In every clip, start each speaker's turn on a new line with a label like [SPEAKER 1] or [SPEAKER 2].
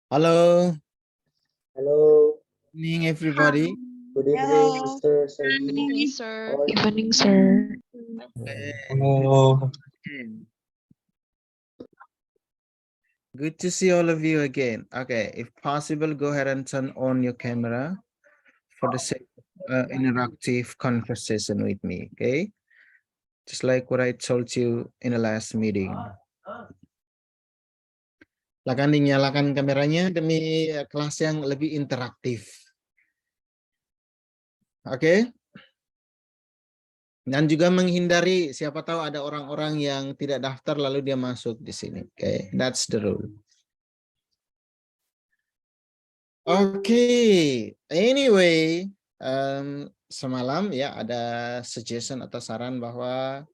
[SPEAKER 1] Halo,
[SPEAKER 2] Hello,
[SPEAKER 1] evening everybody.
[SPEAKER 2] good evening,
[SPEAKER 3] Hello.
[SPEAKER 2] Mr.
[SPEAKER 3] Good
[SPEAKER 2] Sandy.
[SPEAKER 3] evening, sir.
[SPEAKER 2] How are you?
[SPEAKER 4] Evening, sir.
[SPEAKER 5] Hello.
[SPEAKER 1] Good to see all of you again. Okay, if possible, go ahead and turn on your camera for the sake of interactive conversation with me. Okay, just like what I told you in the last meeting. Silakan dinyalakan kameranya demi kelas yang lebih interaktif. Oke. Dan juga menghindari siapa tahu ada orang-orang yang tidak daftar lalu dia masuk di sini. Oke, that's the rule. Oke, anyway, semalam ya ada suggestion atau saran bahwa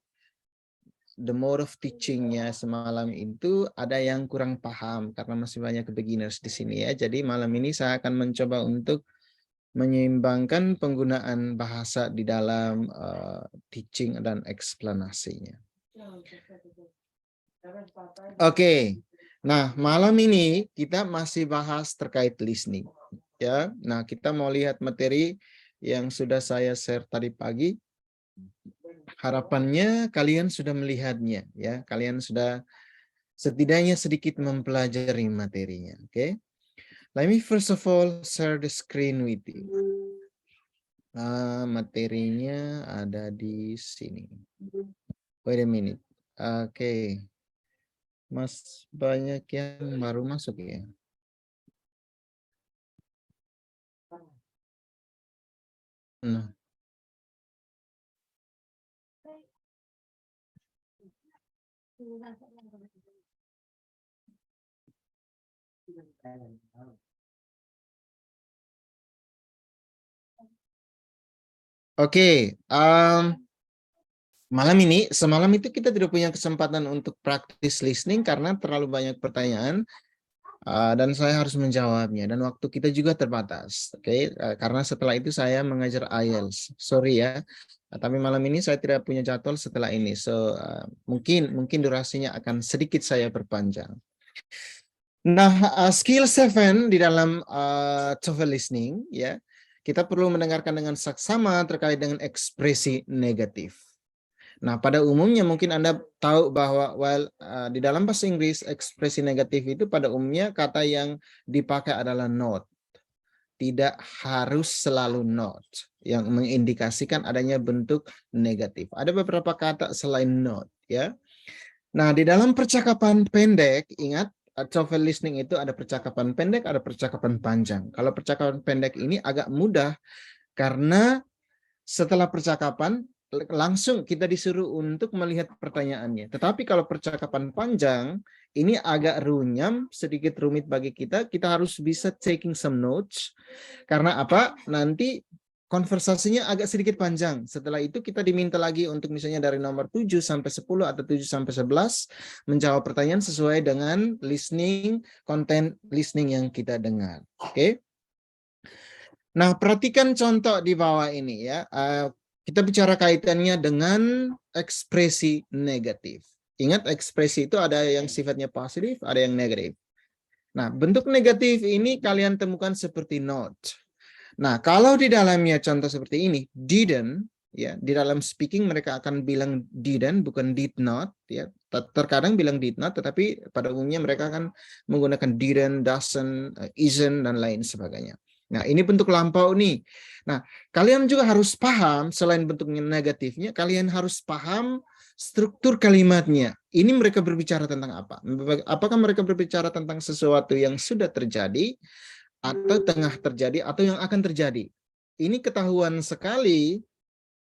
[SPEAKER 1] the mode of teachingnya semalam itu ada yang kurang paham karena masih banyak beginners di sini ya. Jadi malam ini saya akan mencoba untuk menyeimbangkan penggunaan bahasa di dalam teaching dan eksplanasinya. Oke. Nah, malam ini kita masih bahas terkait listening. Ya, nah kita mau lihat materi yang sudah saya share tadi pagi. Harapannya kalian sudah melihatnya, ya. Kalian sudah setidaknya sedikit mempelajari materinya. Oke. Let me first of all share the screen with you. Materinya ada di sini. Wait a minute. Oke. Mas banyak yang baru masuk ya. Nah. Oke, semalam itu kita tidak punya kesempatan untuk praktis listening karena terlalu banyak pertanyaan dan saya harus menjawabnya dan waktu kita juga terbatas. Oke, karena setelah itu saya mengajar IELTS. Sorry ya, tapi malam ini saya tidak punya jadwal setelah ini. So mungkin durasinya akan sedikit saya perpanjang. Nah, skill 7 di dalam TOEFL listening ya. Kita perlu mendengarkan dengan saksama terkait dengan ekspresi negatif. Nah, pada umumnya mungkin Anda tahu bahwa di dalam bahasa Inggris ekspresi negatif itu pada umumnya kata yang dipakai adalah not. Tidak harus selalu not yang mengindikasikan adanya bentuk negatif. Ada beberapa kata selain not ya. Nah, di dalam percakapan pendek, ingat TOEFL listening itu ada percakapan pendek, ada percakapan panjang. Kalau percakapan pendek ini agak mudah karena setelah percakapan langsung kita disuruh untuk melihat pertanyaannya. Tetapi kalau percakapan panjang ini agak runyam, sedikit rumit bagi kita. Kita harus bisa taking some notes. Karena apa? Nanti konversasinya agak sedikit panjang. Setelah itu kita diminta lagi untuk misalnya dari nomor 7 sampai 10 atau 7 sampai 11 menjawab pertanyaan sesuai dengan konten listening yang kita dengar. Oke. Nah, perhatikan contoh di bawah ini ya. Kita bicara kaitannya dengan ekspresi negatif. Ingat ekspresi itu ada yang sifatnya positif, ada yang negatif. Nah, bentuk negatif ini kalian temukan seperti not. Nah, kalau di dalamnya contoh seperti ini, didn't, ya, di dalam speaking mereka akan bilang didn't, bukan did not, ya. Terkadang bilang did not, tetapi pada umumnya mereka akan menggunakan didn't, doesn't, isn't, dan lain sebagainya. Nah, ini bentuk lampau nih. Nah, kalian juga harus paham, selain bentuknya negatifnya, kalian harus paham struktur kalimatnya. Ini mereka berbicara tentang apa? Apakah mereka berbicara tentang sesuatu yang sudah terjadi, atau tengah terjadi, atau yang akan terjadi? Ini ketahuan sekali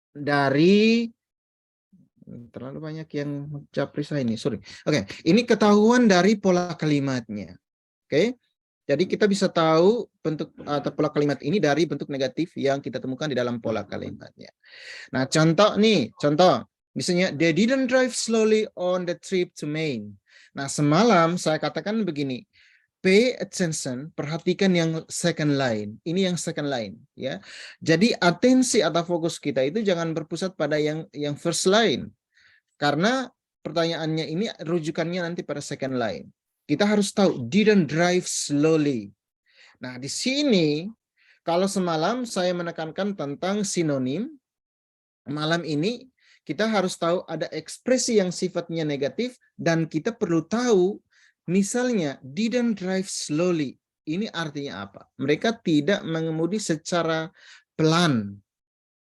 [SPEAKER 1] dari terlalu banyak yang japri saya ini, sorry. Oke, ini ketahuan dari pola kalimatnya. Oke, jadi kita bisa tahu bentuk atau pola kalimat ini dari bentuk negatif yang kita temukan di dalam pola kalimatnya. Nah, contoh nih, misalnya they didn't drive slowly on the trip to Maine. Nah, semalam saya katakan begini, pay attention, perhatikan yang second line. Ini yang second line, ya. Jadi atensi atau fokus kita itu jangan berpusat pada yang first line. Karena pertanyaannya ini rujukannya nanti pada second line. Kita harus tahu didn't drive slowly. Nah, di sini kalau semalam saya menekankan tentang sinonim, malam ini kita harus tahu ada ekspresi yang sifatnya negatif dan kita perlu tahu misalnya didn't drive slowly. Ini artinya apa? Mereka tidak mengemudi secara pelan.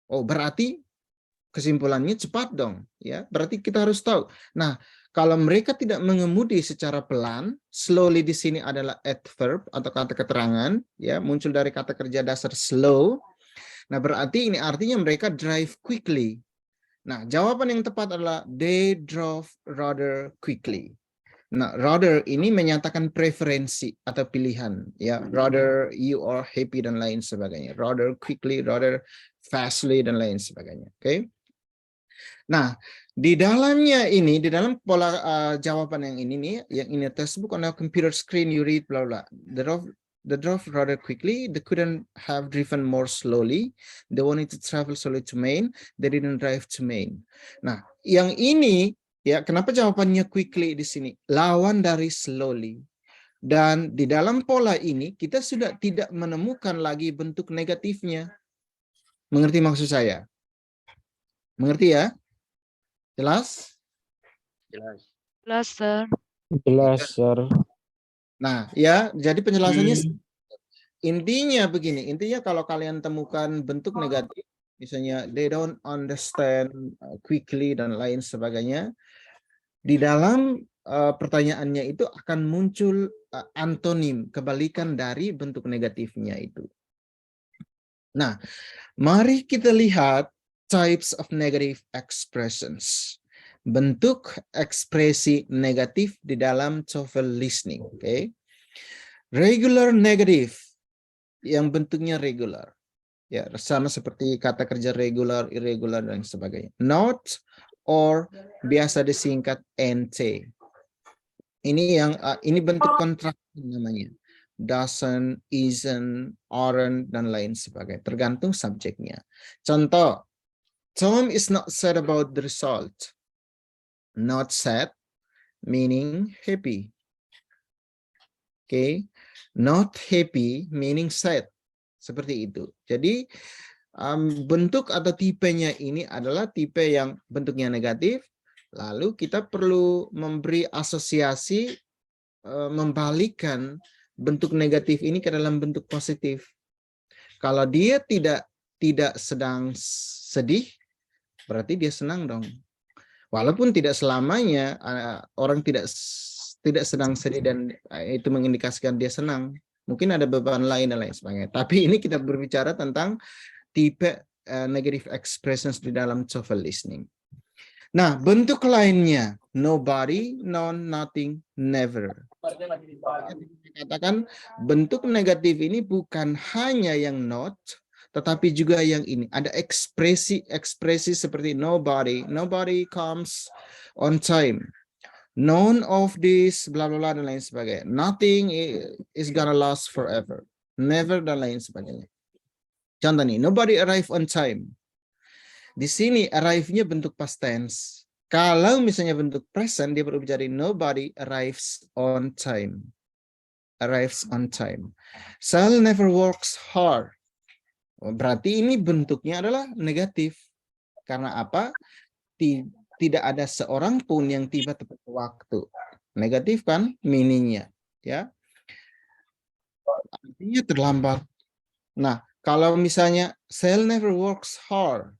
[SPEAKER 1] Oh, berarti kesimpulannya cepat dong, ya. Berarti kita harus tahu. Nah, kalau mereka tidak mengemudi secara pelan, slowly di sini adalah adverb atau kata keterangan, ya, muncul dari kata kerja dasar slow. Nah, berarti ini artinya mereka drive quickly. Nah, jawaban yang tepat adalah they drove rather quickly. Nah, rather ini menyatakan preferensi atau pilihan, ya. Rather you are happy dan lain sebagainya. Rather quickly, rather fastly dan lain sebagainya. Oke. Nah, di dalamnya ini, di dalam pola jawaban yang ini nih, yang in a textbook on a computer screen you read bla bla. The drove rather quickly. They couldn't have driven more slowly. They wanted to travel slowly to Maine. They didn't drive to Maine. Nah, yang ini ya, kenapa jawabannya quickly di sini? Lawan dari slowly. Dan di dalam pola ini kita sudah tidak menemukan lagi bentuk negatifnya. Mengerti maksud saya? Mengerti ya? Jelas?
[SPEAKER 2] Jelas.
[SPEAKER 3] Jelas, Sir.
[SPEAKER 5] Jelas, Sir.
[SPEAKER 1] Nah, ya, jadi penjelasannya intinya begini. Intinya kalau kalian temukan bentuk negatif, misalnya they don't understand quickly dan lain sebagainya, di dalam pertanyaannya itu akan muncul antonim, kebalikan dari bentuk negatifnya itu. Nah, mari kita lihat types of negative expressions. Bentuk ekspresi negatif di dalam TOEFL listening. Okay. Regular negative, yang bentuknya regular. Ya, sama seperti kata kerja regular, irregular, dan sebagainya. Not, or, biasa disingkat NT. Ini bentuk kontrak namanya. Doesn't, isn't, aren't, dan lain sebagainya. Tergantung subjeknya. Contoh, Tom is not sad about the result. Not sad, meaning happy. Okay. Not happy, meaning sad. Seperti itu. Jadi, bentuk atau tipenya ini adalah tipe yang bentuknya negatif. Lalu kita perlu memberi asosiasi, membalikkan bentuk negatif ini ke dalam bentuk positif. Kalau dia tidak sedang sedih, berarti dia senang dong. Walaupun tidak selamanya orang tidak sedang sedih dan itu mengindikasikan dia senang. Mungkin ada beban lain dan lain sebagainya. Tapi ini kita berbicara tentang tipe negative expressions di dalam TOEFL listening. Nah, bentuk lainnya nobody, none, nothing, never. Katakan bentuk negatif ini bukan hanya yang not, tetapi juga yang ini. Ada ekspresi seperti nobody comes on time. None of this, bla bla bla, dan lain sebagainya. Nothing is gonna last forever. Never, dan lain sebagainya. Contoh nih, nobody arrive on time. Di sini arrive-nya bentuk past tense. Kalau misalnya bentuk present, dia perlu menjadi nobody arrives on time. Arrives on time. Sal never works hard. Berarti ini bentuknya adalah negatif. Karena apa? Tidak ada seorang pun yang tiba tepat waktu. Negatif kan meaning-nya, ya. Artinya terlambat. Nah, kalau misalnya Sal never works hard,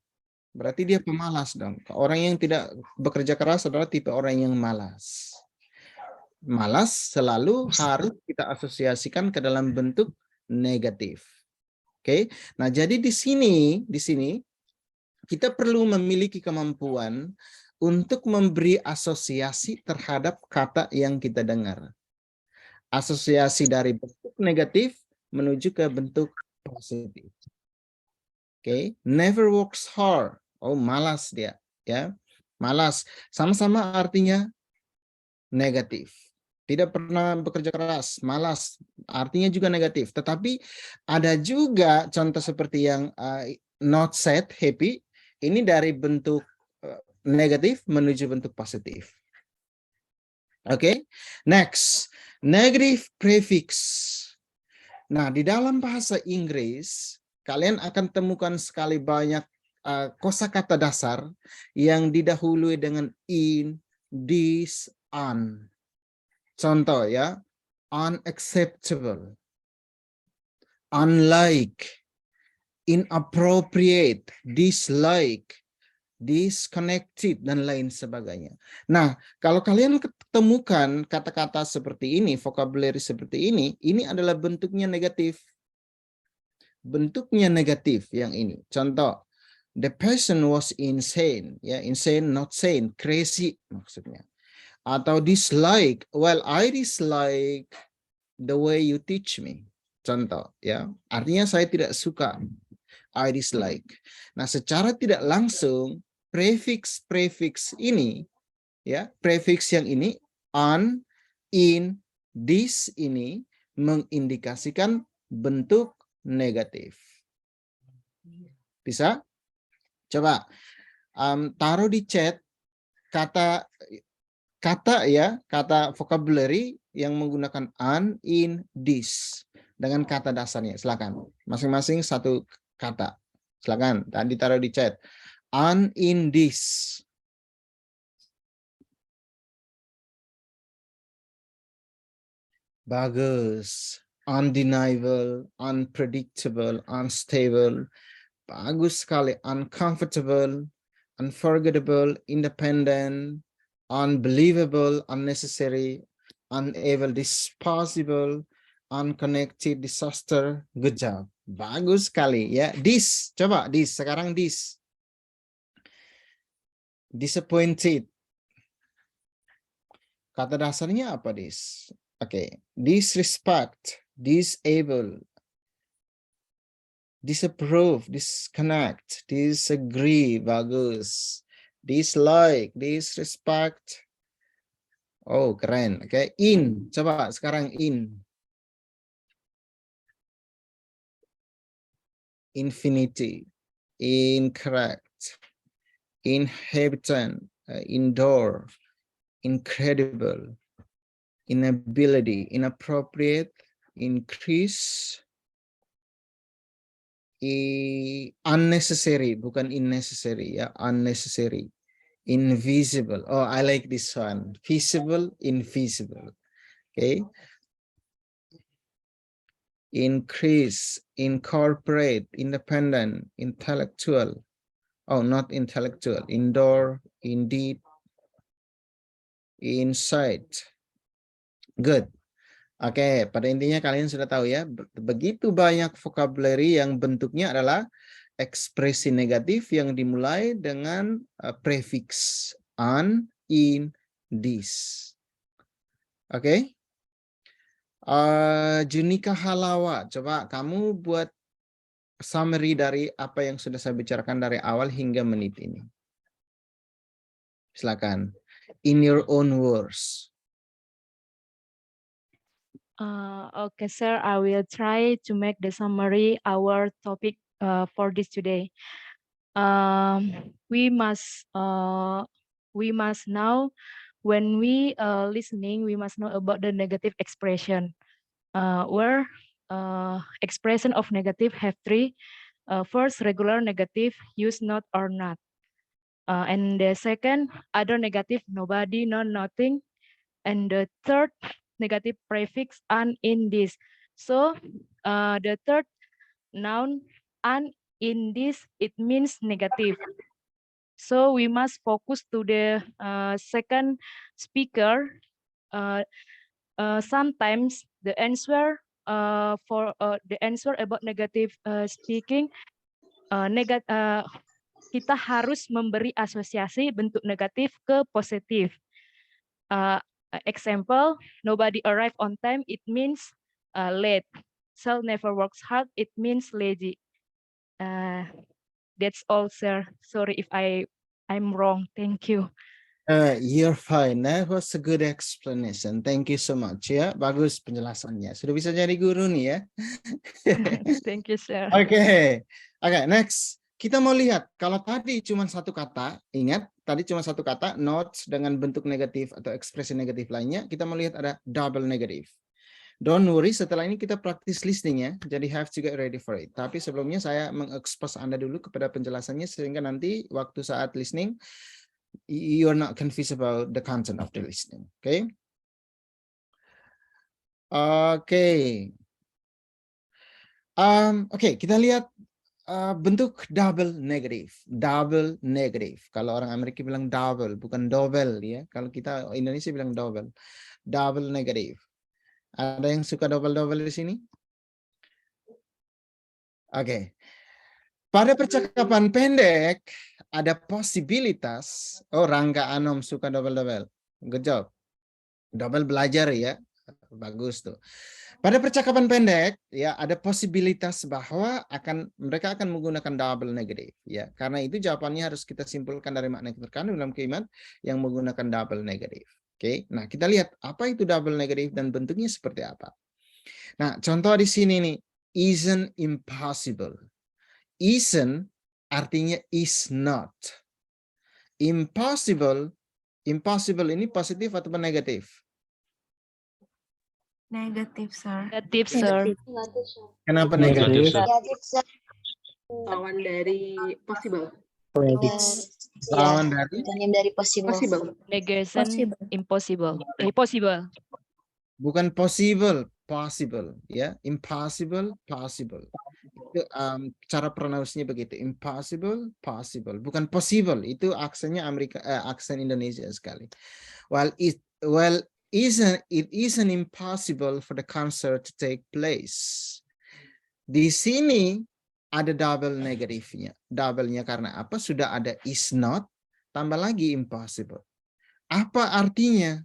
[SPEAKER 1] berarti dia pemalas dong. Orang yang tidak bekerja keras adalah tipe orang yang malas. Malas selalu harus kita asosiasikan ke dalam bentuk negatif. Oke. Nah, jadi di sini kita perlu memiliki kemampuan untuk memberi asosiasi terhadap kata yang kita dengar. Asosiasi dari bentuk negatif menuju ke bentuk positif. Oke, never works hard. Oh, malas dia, ya. Malas sama-sama artinya negatif. Tidak pernah bekerja keras, malas artinya juga negatif. Tetapi ada juga contoh seperti yang not sad, happy, ini dari bentuk negatif menuju bentuk positif. Oke, next, negative prefix. Nah, di dalam bahasa Inggris, kalian akan temukan sekali banyak kosakata dasar yang didahului dengan in, this, un. Contoh ya, unacceptable, unlike, inappropriate, dislike, disconnected, dan lain sebagainya. Nah, kalau kalian ketemukan kata-kata seperti ini, vocabulary seperti ini adalah bentuknya negatif. Bentuknya negatif yang ini. Contoh, the person was insane. Ya, insane, not sane, crazy maksudnya. Atau dislike, well, I dislike the way you teach me. Contoh, ya, artinya saya tidak suka. I dislike. Nah, secara tidak langsung prefix ini, ya, prefix yang ini, on, in, this ini mengindikasikan bentuk negatif. Bisa? Coba taruh di chat kata vocabulary yang menggunakan on, in, this dengan kata dasarnya. Silakan. Masing-masing satu kata. Silakan. Tadi taruh di chat. On, in, this. Bagus. Undeniable, unpredictable, unstable. Bagus sekali. Uncomfortable, unforgettable, independent, unbelievable, unnecessary, unable, disposable, unconnected, disaster. Good job. Bagus sekali ya. This, coba this. Sekarang this. Disappointed. Kata dasarnya apa this? Oke. Disrespect, disable, disapprove, disconnect, disagree. Bagus. Dislike, disrespect. Oh, keren. Oke, in. Coba sekarang in. Infinity, incorrect, inhabitant, indoor, incredible, inability, inappropriate, increase, unnecessary, bukan unnecessary ya, unnecessary, invisible. Oh, I like this one. Visible, invisible. Okay. Increase, incorporate, independent, intellectual. Oh, not intellectual. Indoor, indeed, inside. Good. Oke, pada intinya kalian sudah tahu ya, begitu banyak vocabulary yang bentuknya adalah ekspresi negatif yang dimulai dengan prefix on, in, this. Oke. Junika Halawa, coba kamu buat summary dari apa yang sudah saya bicarakan dari awal hingga menit ini. Silakan. In your own words.
[SPEAKER 3] Okay, sir, I will try to make the summary our topic for this today. We must now, when we listening, we must know about the negative expression, where expression of negative have three. First, regular negative, use not or not. And the second, other negative, nobody, no, nothing. And the third, negative prefix, an, in, this. So the third noun, an, in, this, it means negative. So we must focus to the second speaker. Sometimes the answer for the answer about negative speaking, kita harus memberi asosiasi bentuk negatif ke positif. Example, nobody arrive on time, it means late. Sal never works hard, it means lazy. That's all, sir. Sorry if I'm wrong. Thank you.
[SPEAKER 1] You're fine. That was a good explanation. Thank you so much ya. Bagus penjelasannya. Sudah bisa jadi guru nih ya.
[SPEAKER 3] Thank you, sir.
[SPEAKER 1] Oke, next. Kita mau lihat kalau tadi cuma satu kata, ingat tadi cuma satu kata, not dengan bentuk negatif atau ekspresi negatif lainnya. Kita melihat ada double negative. Don't worry, setelah ini kita praktis listening ya. Jadi have to get ready for it. Tapi sebelumnya saya mengekspos Anda dulu kepada penjelasannya sehingga nanti waktu saat listening you are not confused about the content of the listening. Okay? Okay. Oke, kita lihat bentuk double negative. Double negative. Kalau orang Amerika bilang double, bukan double ya. Kalau kita Indonesia bilang double. Double negative. Ada yang suka double-double di sini? Oke. Pada percakapan pendek, ada posibilitas. Oh, Rangga Anom suka double-double. Good job. Double belajar ya. Bagus tuh. Pada percakapan pendek, ya ada posibilitas bahwa mereka akan menggunakan double negative. Ya, karena itu jawabannya harus kita simpulkan dari makna yang terkandung dalam kalimat yang menggunakan double negative. Oke, nah kita lihat apa itu double negative dan bentuknya seperti apa. Nah, contoh di sini nih, isn't impossible. Isn't artinya is not. Impossible ini positif atau negatif?
[SPEAKER 4] Negatif, sir.
[SPEAKER 3] Negative, sir.
[SPEAKER 1] Kenapa
[SPEAKER 5] Negatif,
[SPEAKER 1] negatif?
[SPEAKER 5] sir.
[SPEAKER 6] Lawan dari possible.
[SPEAKER 1] Lawan dari?
[SPEAKER 7] Bukan dari possible.
[SPEAKER 3] Negation, impossible. Possible.
[SPEAKER 1] Bukan possible, possible ya. Impossible, possible. Itu cara pronunciasinya begitu. Impossible, possible. Bukan possible. Itu aksennya aksen Indonesia sekali. It isn't impossible for the concert to take place. Di sini ada double negatifnya. Double-nya karena apa? Sudah ada is not, tambah lagi impossible. Apa artinya?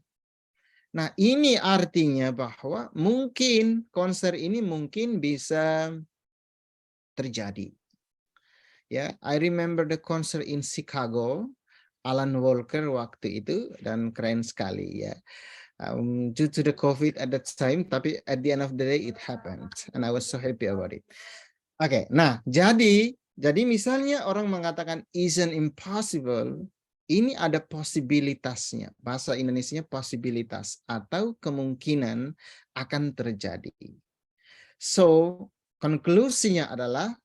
[SPEAKER 1] Nah, ini artinya bahwa mungkin konser ini mungkin bisa terjadi. Ya, I remember the concert in Chicago, Alan Walker waktu itu, dan keren sekali ya. Due to the COVID at that time, tapi at the end of the day it happened, and I was so happy about it. Oke, nah jadi misalnya orang mengatakan isn't impossible, ini ada posibilitasnya. Bahasa Indonesianya posibilitas atau kemungkinan akan terjadi. So, konklusinya adalah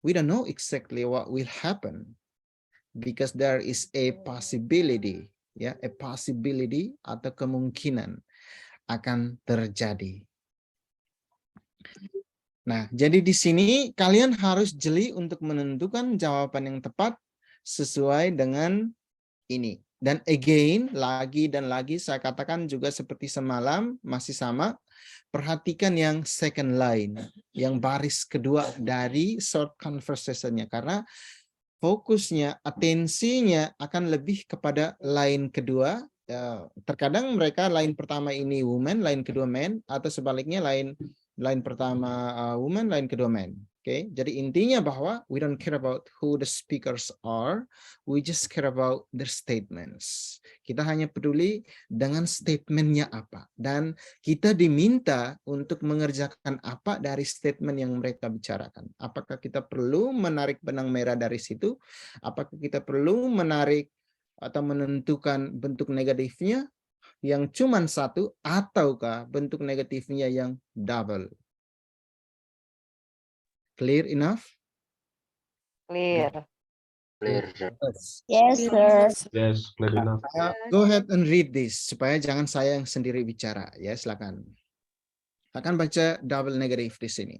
[SPEAKER 1] we don't know exactly what will happen because there is a possibility, ya, a possibility atau kemungkinan akan terjadi. Nah, jadi di sini kalian harus jeli untuk menentukan jawaban yang tepat sesuai dengan ini. Dan again, lagi dan lagi saya katakan juga seperti semalam, masih sama. Perhatikan yang second line, yang baris kedua dari short conversation-nya. Karena fokusnya, atensinya akan lebih kepada line kedua. Terkadang mereka line pertama ini woman, line kedua man, atau sebaliknya line pertama woman, line kedua man. Oke, jadi intinya bahwa we don't care about who the speakers are, we just care about their statements. Kita hanya peduli dengan statementnya apa, dan kita diminta untuk mengerjakan apa dari statement yang mereka bicarakan. Apakah kita perlu menarik benang merah dari situ? Apakah kita perlu menarik atau menentukan bentuk negatifnya yang cuma satu, ataukah bentuk negatifnya yang double? Clear enough?
[SPEAKER 8] Clear.
[SPEAKER 7] Yes, sir.
[SPEAKER 5] Yes, clear enough.
[SPEAKER 1] Go ahead and read this supaya jangan saya yang sendiri bicara ya, silakan. Akan baca double negative di sini.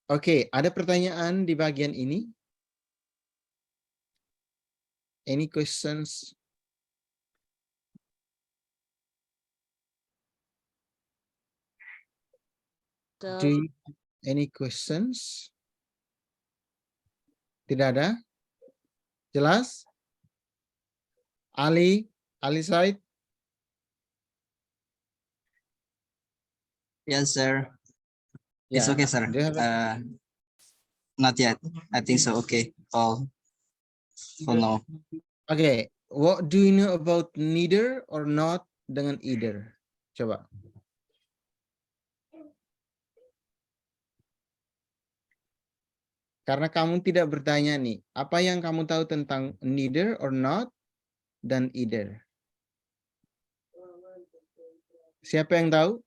[SPEAKER 1] Oke, ada pertanyaan di bagian ini? Any questions? Do you have any questions? Tidak ada? Jelas? Ali Said?
[SPEAKER 9] Yes, sir. It's
[SPEAKER 1] Yeah.
[SPEAKER 9] okay, sir.
[SPEAKER 1] Do you have
[SPEAKER 9] Not yet. I think so. Okay. All for now.
[SPEAKER 1] Okay, what do you know about neither or not dengan either? Coba. Karena kamu tidak bertanya nih, apa yang kamu tahu tentang neither or not dan either? Siapa yang tahu?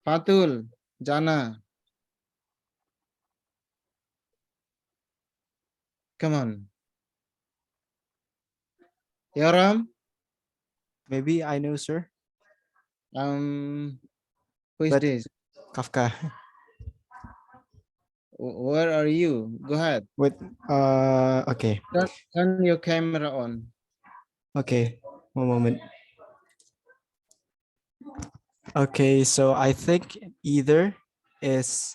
[SPEAKER 1] Fatul, Jana. Come on. Yoram,
[SPEAKER 4] Maybe I know, sir.
[SPEAKER 1] who is
[SPEAKER 4] But-
[SPEAKER 1] this?
[SPEAKER 4] Kafka.
[SPEAKER 1] Where are you? Go ahead.
[SPEAKER 4] Wait. Okay.
[SPEAKER 1] Turn your camera on.
[SPEAKER 4] Okay. One moment. Okay. So I think either is,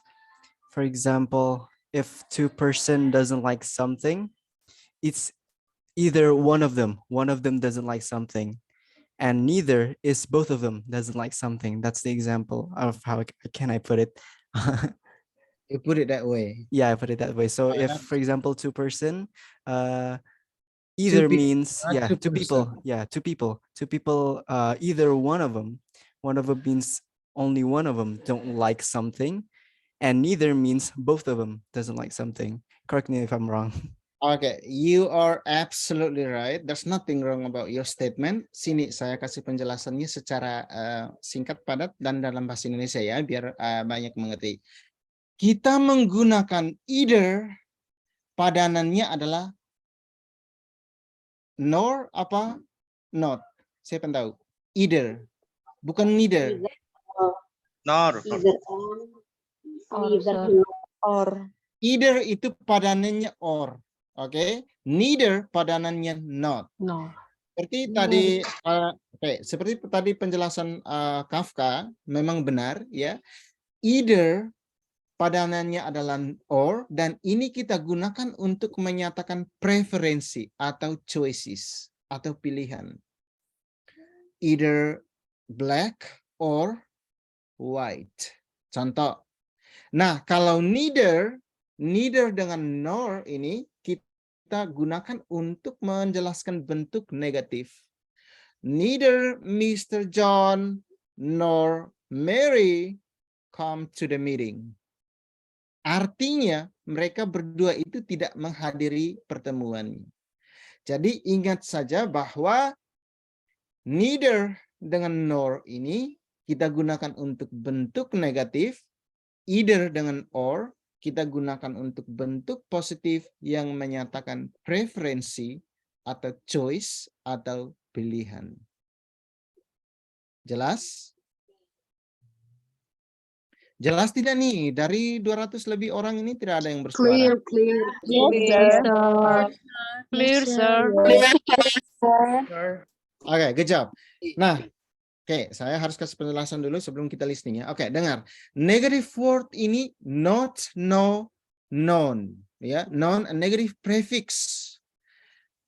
[SPEAKER 4] for example, if two person doesn't like something, it's either one of them doesn't like something, and neither is both of them doesn't like something. That's the example of how can I put it.
[SPEAKER 1] You put it that way.
[SPEAKER 4] Yeah, I put it that way. So if,
[SPEAKER 1] Alright.
[SPEAKER 4] for example, two person, either
[SPEAKER 1] people,
[SPEAKER 4] means,
[SPEAKER 1] not
[SPEAKER 4] yeah,
[SPEAKER 1] two
[SPEAKER 4] two people.
[SPEAKER 1] person.
[SPEAKER 4] Yeah, two people, either one of them means only one of them don't like something, and neither means both of them doesn't like something. Correct me if I'm wrong.
[SPEAKER 1] Okay, you are absolutely right. There's nothing wrong about your statement. Sini saya kasih penjelasannya secara singkat, padat, dan dalam bahasa Indonesia ya, biar banyak mengerti. Kita menggunakan either, padanannya adalah nor apa not. Siapa yang tahu? Either, bukan neither.
[SPEAKER 5] Nor.
[SPEAKER 2] Either on,
[SPEAKER 3] Or,
[SPEAKER 2] either
[SPEAKER 3] sir.
[SPEAKER 2] not, or.
[SPEAKER 1] Either itu padanannya or. Oke, neither padanannya not.
[SPEAKER 6] No.
[SPEAKER 1] Seperti tadi, seperti tadi penjelasan Kafka memang benar ya. Either padanannya adalah or, dan ini kita gunakan untuk menyatakan preferensi atau choices atau pilihan. Either black or white. Contoh. Nah, kalau neither dengan nor ini kita gunakan untuk menjelaskan bentuk negatif. Neither Mr. John nor Mary come to the meeting. Artinya mereka berdua itu tidak menghadiri pertemuan. Jadi ingat saja bahwa neither dengan nor ini kita gunakan untuk bentuk negatif, either dengan or kita gunakan untuk bentuk positif yang menyatakan preferensi atau choice atau pilihan. Jelas? Jelas tidak nih? Dari 200 lebih orang ini tidak ada yang bersuara.
[SPEAKER 6] Clear.
[SPEAKER 3] Yes, sir. Clear, sir.
[SPEAKER 1] Oke, good job. Nah, oke, saya harus kasih penjelasan dulu sebelum kita listening ya. Oke, dengar. Negative word ini not, no, non. Ya, non, a negative prefix.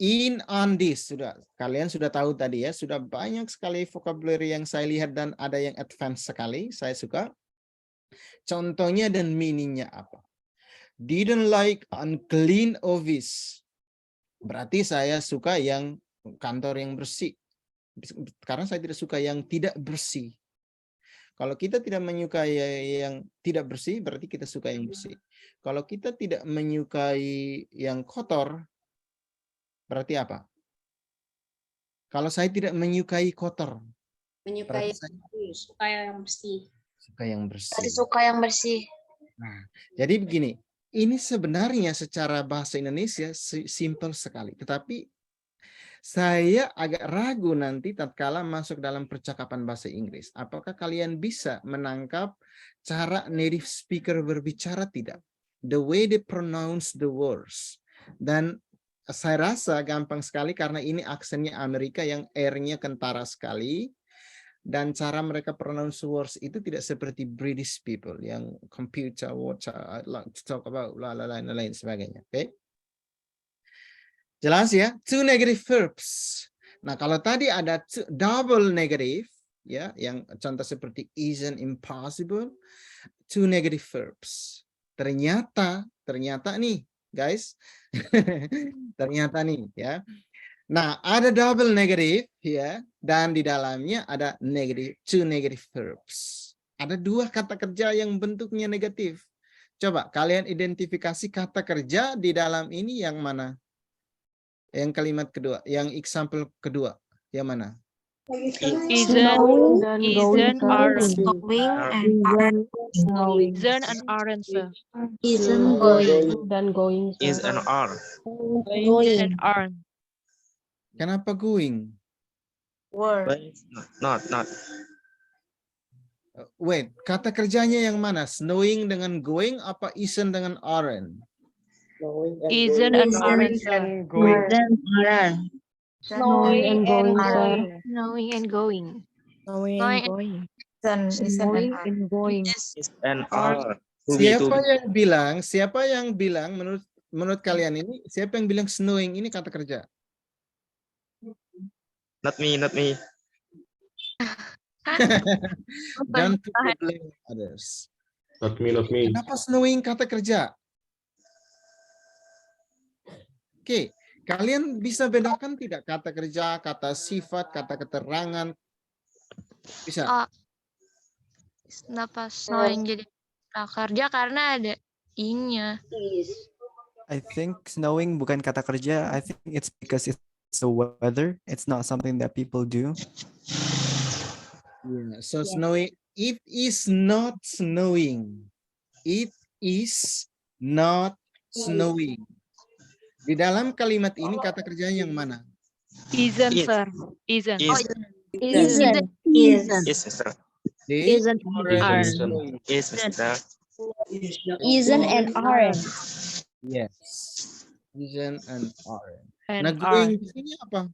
[SPEAKER 1] In, on, this. Kalian sudah tahu tadi ya. Sudah banyak sekali vocabulary yang saya lihat dan ada yang advance sekali. Saya suka. Contohnya dan meaningnya apa? Didn't like unclean office. Berarti saya suka yang kantor yang bersih. Karena saya tidak suka yang tidak bersih. Kalau kita tidak menyukai yang tidak bersih, berarti kita suka yang bersih. Kalau kita tidak menyukai yang kotor, berarti apa? Kalau saya tidak menyukai kotor,
[SPEAKER 7] Menyukai
[SPEAKER 1] berarti saya
[SPEAKER 7] suka yang bersih.
[SPEAKER 1] suka yang bersih.
[SPEAKER 8] Tadi suka yang bersih.
[SPEAKER 1] Nah, jadi begini, ini sebenarnya secara bahasa Indonesia simple sekali, tetapi saya agak ragu nanti tatkala masuk dalam percakapan bahasa Inggris. Apakah kalian bisa menangkap cara native speaker berbicara tidak? The way they pronounce the words. Dan saya rasa gampang sekali karena ini aksennya Amerika yang R-nya kentara sekali. Dan cara mereka pronounce words itu tidak seperti British people yang computer, water, I'd like to talk about, lain sebagainya. Oke? Jelas ya? Two negative verbs. Nah, kalau tadi ada double negative, ya, yang contoh seperti isn't, impossible, two negative verbs. Ternyata nih, guys, ternyata nih, ya. Nah, ada double negative ya, dan di dalamnya ada two negative verbs. Ada dua kata kerja yang bentuknya negatif. Coba kalian identifikasi kata kerja di dalam ini yang mana? Yang kalimat kedua, yang example kedua, yang mana?
[SPEAKER 3] Isn't, aren't.
[SPEAKER 6] Snowing.
[SPEAKER 3] Isn't and aren't, sir.
[SPEAKER 7] Isn't going.
[SPEAKER 6] Dan going.
[SPEAKER 5] Is and are.
[SPEAKER 3] Isn't and aren't.
[SPEAKER 1] Kenapa going?
[SPEAKER 5] Not.
[SPEAKER 1] Wait, kata kerjanya yang mana? Snowing dengan going apa isn't dengan aren't?
[SPEAKER 3] Isn't and aren't, sir.
[SPEAKER 6] Snowing and going, sir.
[SPEAKER 7] Knowing and going.
[SPEAKER 3] Going
[SPEAKER 7] Going
[SPEAKER 3] and going.
[SPEAKER 6] Snowing and going.
[SPEAKER 5] Is and are. To be, to
[SPEAKER 1] Siapa yang bilang menurut kalian ini, siapa yang bilang snowing ini kata kerja?
[SPEAKER 5] Not me.
[SPEAKER 1] Don't blame others.
[SPEAKER 2] Not me.
[SPEAKER 1] Kenapa snowing kata kerja? Oke, kalian bisa bedakan tidak kata kerja, kata sifat, kata keterangan? Bisa?
[SPEAKER 7] Kenapa snowing jadi kerja karena ada ing-nya.
[SPEAKER 4] I think snowing bukan kata kerja. I think it's because it's the weather. It's not something that people do.
[SPEAKER 1] Yeah, so snowing, it is not snowing. It is not snowing. Di dalam kalimat ini kata kerjanya yang mana?
[SPEAKER 3] Isn't,
[SPEAKER 5] Is.
[SPEAKER 3] sir. Isn't.
[SPEAKER 7] Isn't.
[SPEAKER 5] Is, sir.
[SPEAKER 1] They
[SPEAKER 3] Isn't and aren't.
[SPEAKER 1] snowing.
[SPEAKER 5] Is, sir.
[SPEAKER 7] Isn't and aren't.
[SPEAKER 1] Yes. Isn't and aren't.
[SPEAKER 3] And
[SPEAKER 1] Nah, going di sini apa?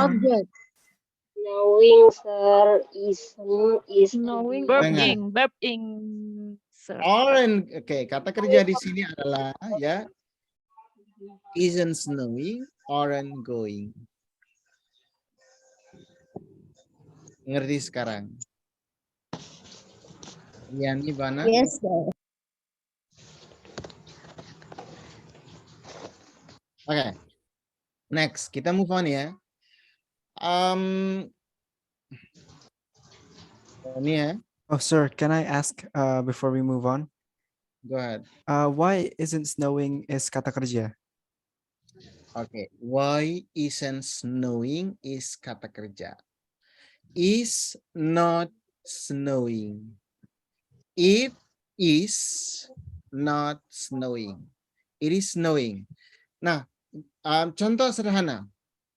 [SPEAKER 7] Object. Knowing, sir. Is
[SPEAKER 3] Knowing,
[SPEAKER 1] Dengar.
[SPEAKER 3] verb ing, sir.
[SPEAKER 1] Aren't. Oke, kata kerja di sini adalah ya isn't snowing, aren't going. Ngerti sekarang? Yani, Bana?
[SPEAKER 7] Yes, sir.
[SPEAKER 1] Oke. Next, kita move on ya. Ini ya,
[SPEAKER 4] Oh, sir, can I ask before we move on?
[SPEAKER 1] go ahead.
[SPEAKER 4] Why isn't snowing is kata kerja?
[SPEAKER 1] Oke, why isn't snowing is kata kerja. Is not snowing. It is not snowing. It is snowing. Nah, contoh sederhana.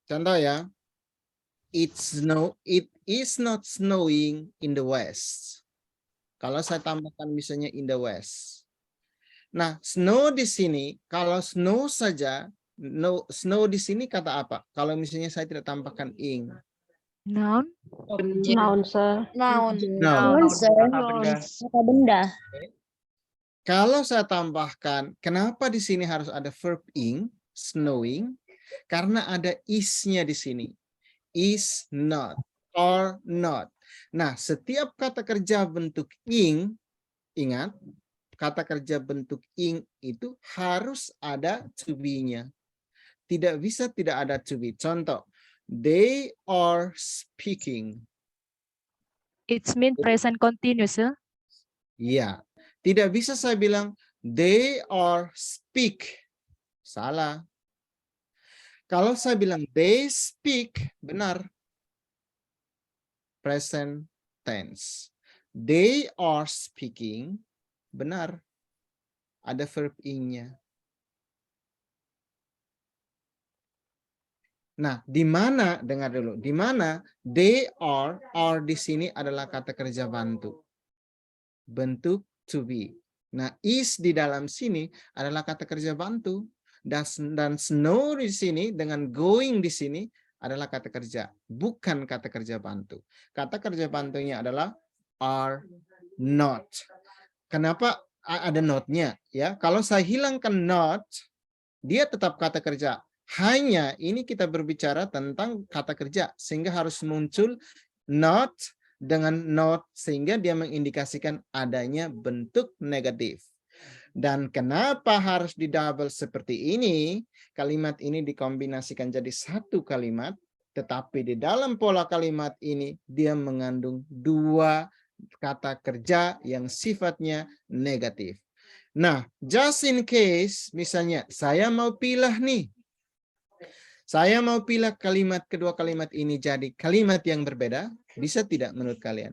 [SPEAKER 1] Contoh ya. It is not snowing in the west. Kalau saya tambahkan misalnya in the west. Nah, snow di sini, kalau snow saja, snow di sini kata apa? Kalau misalnya saya tidak tambahkan ing.
[SPEAKER 3] Noun.
[SPEAKER 6] Noun, sir.
[SPEAKER 7] Noun.
[SPEAKER 1] Noun.
[SPEAKER 7] Kata benda.
[SPEAKER 1] Kalau saya tambahkan, kenapa di sini harus ada verb ing, snowing? Karena ada is-nya di sini. Is not or not. Nah, setiap kata kerja bentuk ing, ingat, kata kerja bentuk ing itu harus ada to be-nya. Tidak bisa tidak ada to be. Contoh, they are speaking.
[SPEAKER 3] It's mean present continuous, sir.
[SPEAKER 1] Ya, tidak bisa saya bilang they are speak. Salah. Kalau saya bilang they speak, benar. Present tense. They are speaking, benar. Ada verb ing-nya. Nah, di mana, dengar dulu, di mana they are di sini adalah kata kerja bantu. Bentuk to be. Nah, is di dalam sini adalah kata kerja bantu. Dan snow di sini dengan going di sini adalah kata kerja, bukan kata kerja bantu. Kata kerja bantunya adalah are not. Kenapa ada not-nya? Ya, kalau saya hilangkan not, dia tetap kata kerja. Hanya ini kita berbicara tentang kata kerja, sehingga harus muncul not dengan not, sehingga dia mengindikasikan adanya bentuk negatif. Dan kenapa harus didouble seperti ini? Kalimat ini dikombinasikan jadi satu kalimat, tetapi di dalam pola kalimat ini dia mengandung dua kata kerja yang sifatnya negatif. Nah, just in case, misalnya saya mau pilih nih. Saya mau pilih kedua kalimat ini jadi kalimat yang berbeda. Bisa tidak menurut kalian?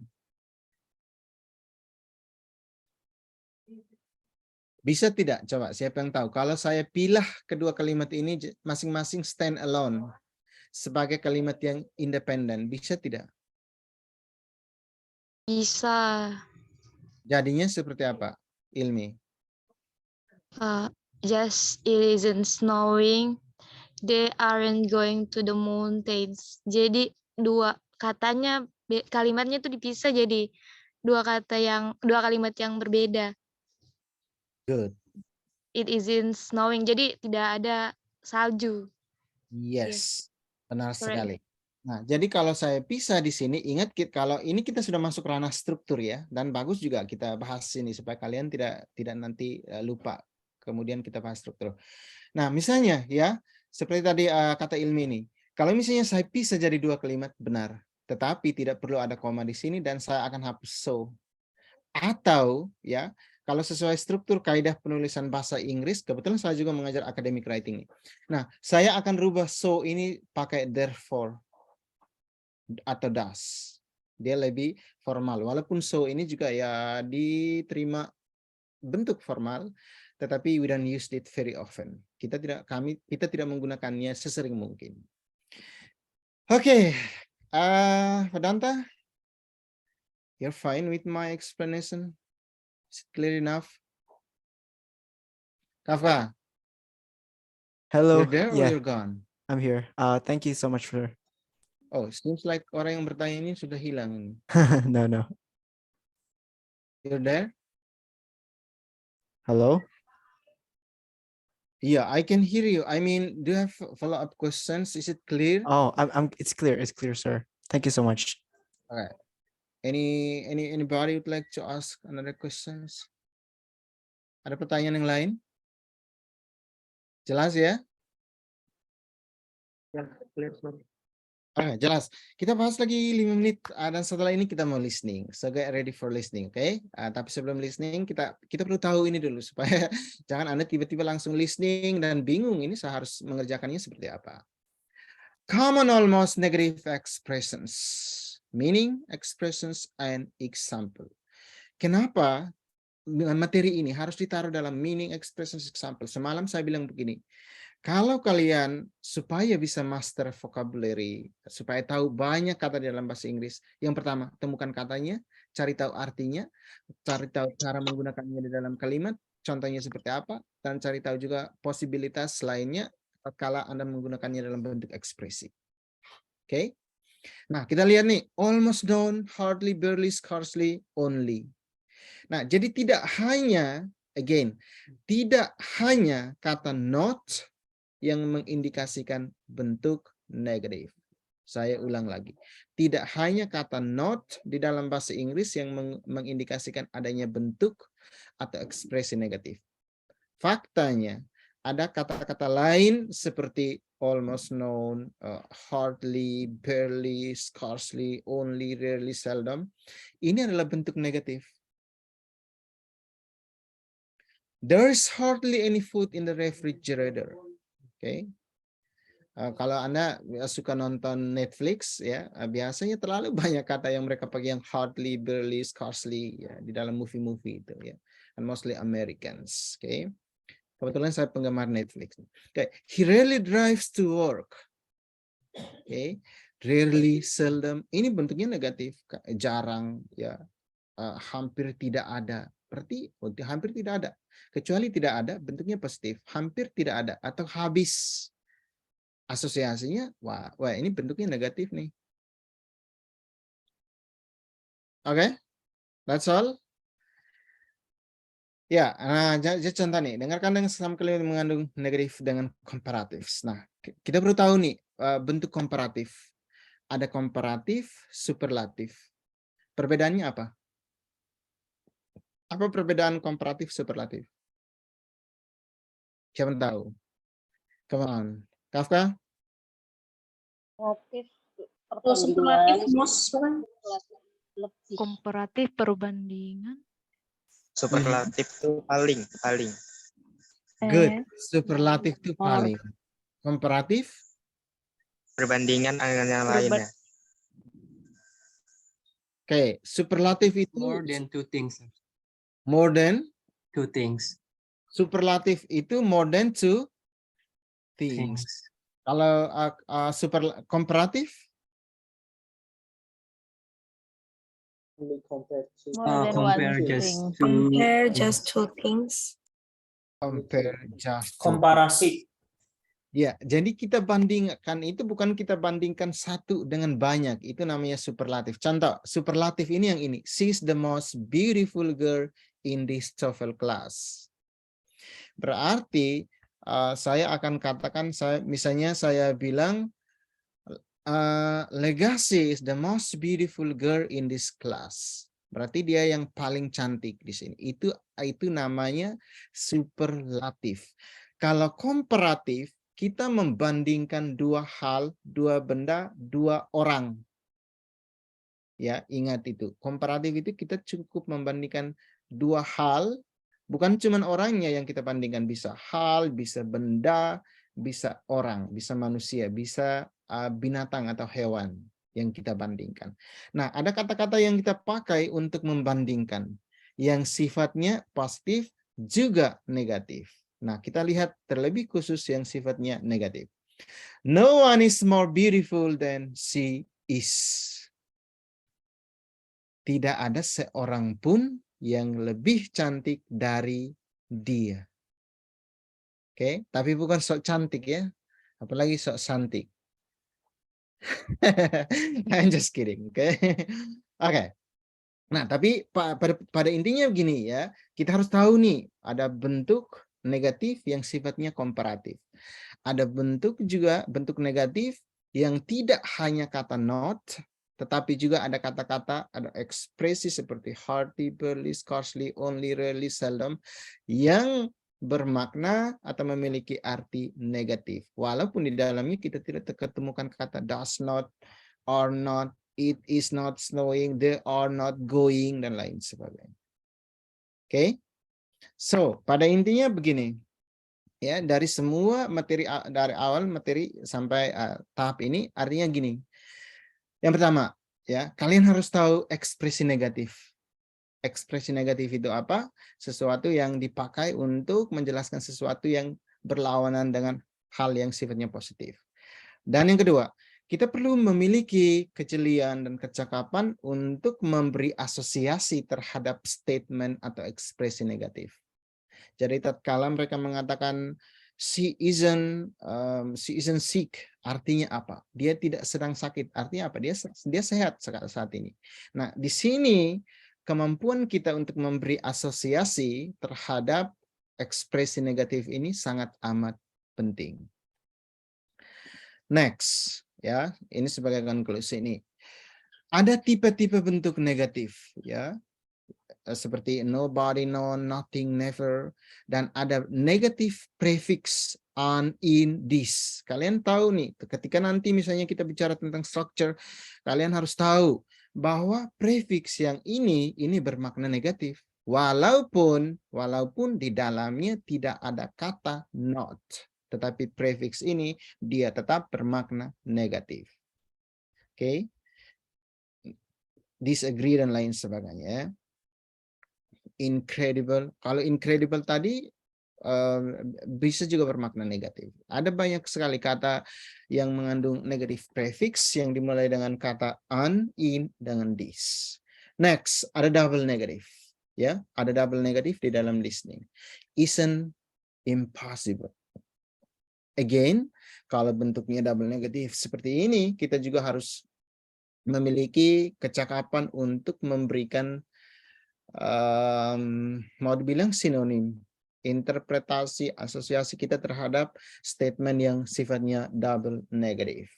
[SPEAKER 1] Bisa tidak? Coba siapa yang tahu? Kalau saya pilih kedua kalimat ini masing-masing stand alone sebagai kalimat yang independen, bisa tidak?
[SPEAKER 7] Bisa.
[SPEAKER 1] Jadinya seperti apa, Ilmi?
[SPEAKER 7] Just it isn't snowing. They aren't going to the mountains. Jadi dua katanya kalimatnya tuh dipisah jadi dua kalimat yang berbeda.
[SPEAKER 1] Good.
[SPEAKER 7] It isn't snowing. Jadi tidak ada salju.
[SPEAKER 1] Yes, benar
[SPEAKER 7] Correct.
[SPEAKER 1] sekali. Nah, jadi kalau saya pisah di sini, ingat kalau ini kita sudah masuk ranah struktur ya, dan bagus juga kita bahas ini supaya kalian tidak nanti lupa. Kemudian kita bahas struktur. Nah, misalnya ya, seperti tadi kata Ilmi ini, kalau misalnya saya pisah jadi dua kalimat benar, tetapi tidak perlu ada koma di sini dan saya akan hapus so. Atau ya, kalau sesuai struktur kaidah penulisan bahasa Inggris, kebetulan saya juga mengajar academic writing. Nah, saya akan rubah so ini pakai therefore atau does. Dia lebih formal. Walaupun so ini juga ya diterima bentuk formal, tetapi we don't use it very often. Kita tidak menggunakannya sesering mungkin. Oke, Vedanta, you're fine with my explanation? Is it clear enough? Kafka,
[SPEAKER 4] Hello.
[SPEAKER 1] you're there or
[SPEAKER 4] Yeah,
[SPEAKER 1] you're gone?
[SPEAKER 4] I'm here. Thank you so much for.
[SPEAKER 1] Oh, seems like orang yang bertanya ini sudah hilang.
[SPEAKER 4] No.
[SPEAKER 1] You're there?
[SPEAKER 4] Hello.
[SPEAKER 1] Yeah, I can hear you. I mean, do you have follow-up questions? Is it clear?
[SPEAKER 4] Oh, It's clear. It's clear, sir. Thank you so much.
[SPEAKER 1] All right. Anybody would like to ask another questions? Ada pertanyaan yang lain? Jelas ya? Jelas. Kita bahas lagi 5 menit dan setelah ini kita mau listening. So get ready for listening, oke? Tapi sebelum listening kita perlu tahu ini dulu supaya jangan Anda tiba-tiba langsung listening dan bingung ini saya harus mengerjakannya seperti apa. Common almost negative expressions, meaning expressions and example. Kenapa materi ini harus ditaruh dalam meaning expressions example? Semalam saya bilang begini. Kalau kalian supaya bisa master vocabulary, supaya tahu banyak kata di dalam bahasa Inggris, yang pertama, temukan katanya, cari tahu artinya, cari tahu cara menggunakannya di dalam kalimat, contohnya seperti apa, dan cari tahu juga posibilitas lainnya tatkala Anda menggunakannya dalam bentuk ekspresi. Oke? Nah, kita lihat nih, almost done, hardly, barely, scarcely, only. Nah, jadi tidak hanya kata not yang mengindikasikan bentuk negatif. Saya ulang lagi. Tidak hanya kata not di dalam bahasa Inggris yang mengindikasikan adanya bentuk atau ekspresi negatif. Faktanya, ada kata-kata lain seperti almost known, hardly, barely, scarcely, only, rarely, seldom. Ini adalah bentuk negatif. There is hardly any food in the refrigerator. Oke, kalau Anda suka nonton Netflix ya, biasanya terlalu banyak kata yang mereka pakai yang hardly, barely, scarcely ya di dalam movie-movie itu ya, and mostly Americans. Oke, kebetulan saya penggemar Netflix. Oke, he rarely drives to work. Oke, rarely, seldom, ini bentuknya negatif, jarang ya, hampir tidak ada. Berarti hampir tidak ada. Kecuali tidak ada, bentuknya positif. Hampir tidak ada atau habis. Asosiasinya, wah ini bentuknya negatif nih. Oke, that's all. Ya, jadi contoh nih, dengarkan dengan sesama kalimat mengandung negatif dengan komparatif. Nah, kita perlu tahu nih bentuk komparatif. Ada komparatif, superlatif. Perbedaannya apa? Apa perbedaan komparatif superlatif? Siapa tahu? Come on. Kafka?
[SPEAKER 3] Komparatif perbandingan.
[SPEAKER 5] Superlatif tuh paling.
[SPEAKER 1] Good. Superlatif itu paling. Komparatif?
[SPEAKER 5] Perbandingan dengan yang lainnya.
[SPEAKER 1] Oke, superlatif itu
[SPEAKER 9] More than two things.
[SPEAKER 1] more than.
[SPEAKER 9] Two things.
[SPEAKER 1] Superlatif itu more than two things. Kalau komparatif?
[SPEAKER 2] Only compared to
[SPEAKER 9] Compare just to
[SPEAKER 6] just two things.
[SPEAKER 1] Compare just two.
[SPEAKER 2] komparasi.
[SPEAKER 1] Ya, jadi kita bandingkan itu bukan kita bandingkan satu dengan banyak. Itu namanya superlatif. Contoh, superlatif ini yang ini. She's the most beautiful girl in this TOEFL class. Berarti saya akan katakan, misalnya saya bilang, Legacy is the most beautiful girl in this class. Berarti dia yang paling cantik di sini. Itu namanya superlatif. Kalau komparatif, kita membandingkan dua hal, dua benda, dua orang. Ya, ingat itu. Komparatif itu kita cukup membandingkan dua hal, bukan cuma orangnya yang kita bandingkan, bisa hal, bisa benda, bisa orang, bisa manusia, bisa binatang atau hewan yang kita bandingkan. Nah, ada kata-kata yang kita pakai untuk membandingkan yang sifatnya positif juga negatif. Nah, kita lihat terlebih khusus yang sifatnya negatif. No one is more beautiful than she is. Tidak ada seorang pun yang lebih cantik dari dia. Oke, tapi bukan sok cantik ya. Apalagi sok santik. I'm just kidding, oke. Oke. Nah, tapi pada intinya begini ya, kita harus tahu nih, ada bentuk negatif yang sifatnya komparatif. Ada bentuk negatif yang tidak hanya kata not, tetapi juga ada kata-kata, ada ekspresi seperti hardly, barely, scarcely, only, rarely, seldom, yang bermakna atau memiliki arti negatif. Walaupun di dalamnya kita tidak ketemukan kata does not, or not, it is not snowing, they are not going, dan lain sebagainya. Oke? So, pada intinya begini. Ya, dari semua materi, dari awal materi sampai tahap ini, artinya gini. Yang pertama, ya, kalian harus tahu ekspresi negatif. Ekspresi negatif itu apa? Sesuatu yang dipakai untuk menjelaskan sesuatu yang berlawanan dengan hal yang sifatnya positif. Dan yang kedua, kita perlu memiliki kejelian dan kecakapan untuk memberi asosiasi terhadap statement atau ekspresi negatif. Jadi tatkala mereka mengatakan she isn't sick, artinya apa? Dia tidak sedang sakit, artinya apa? Dia sehat saat ini. Nah, di sini kemampuan kita untuk memberi asosiasi terhadap ekspresi negatif ini sangat amat penting. Next, ya, ini sebagai konklusi ini. Ada tipe-tipe bentuk negatif, ya. Seperti nobody, no, nothing, never, dan ada negatif prefix on, in, this. Kalian tahu nih, ketika nanti misalnya kita bicara tentang structure, kalian harus tahu bahwa prefix yang ini bermakna negatif, walaupun di dalamnya tidak ada kata not, tetapi prefix ini dia tetap bermakna negatif. Oke, disagree dan lain sebagainya. Incredible. Kalau incredible tadi bisa juga bermakna negatif. Ada banyak sekali kata yang mengandung negatif prefix yang dimulai dengan kata on, in, dengan this. Next, ada double negatif. Ya, ada double negatif di dalam listening. Isn't, impossible. Again, kalau bentuknya double negatif seperti ini, kita juga harus memiliki kecakapan untuk memberikan mau dibilang sinonim, interpretasi, asosiasi kita terhadap statement yang sifatnya double negatif.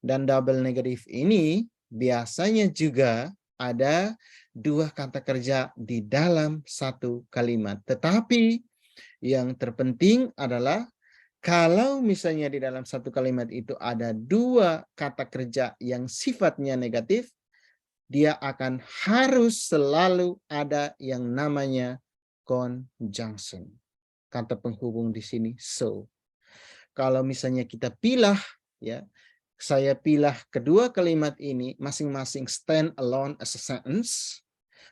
[SPEAKER 1] Dan double negatif ini biasanya juga ada dua kata kerja di dalam satu kalimat. Tetapi Yang terpenting adalah kalau misalnya di dalam satu kalimat itu ada dua kata kerja yang sifatnya negatif, dia akan harus selalu ada yang namanya conjunction. Kata penghubung di sini so. Kalau misalnya kita pilih, ya, saya pilih kedua kalimat ini masing-masing stand alone as a sentence,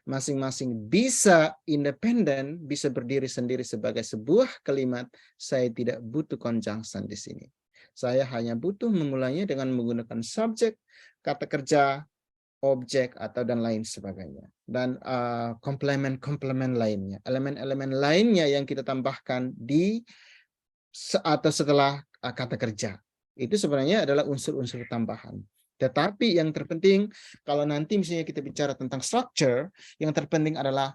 [SPEAKER 1] masing-masing bisa independen, bisa berdiri sendiri sebagai sebuah kalimat. Saya tidak butuh conjunction di sini. Saya hanya butuh memulainya dengan menggunakan subjek, kata kerja, objek, atau dan lain sebagainya. Dan komplement-komplement lainnya, elemen-elemen lainnya yang kita tambahkan di atau setelah kata kerja. Itu sebenarnya adalah unsur-unsur tambahan. Tetapi yang terpenting, kalau nanti misalnya kita bicara tentang structure, yang terpenting adalah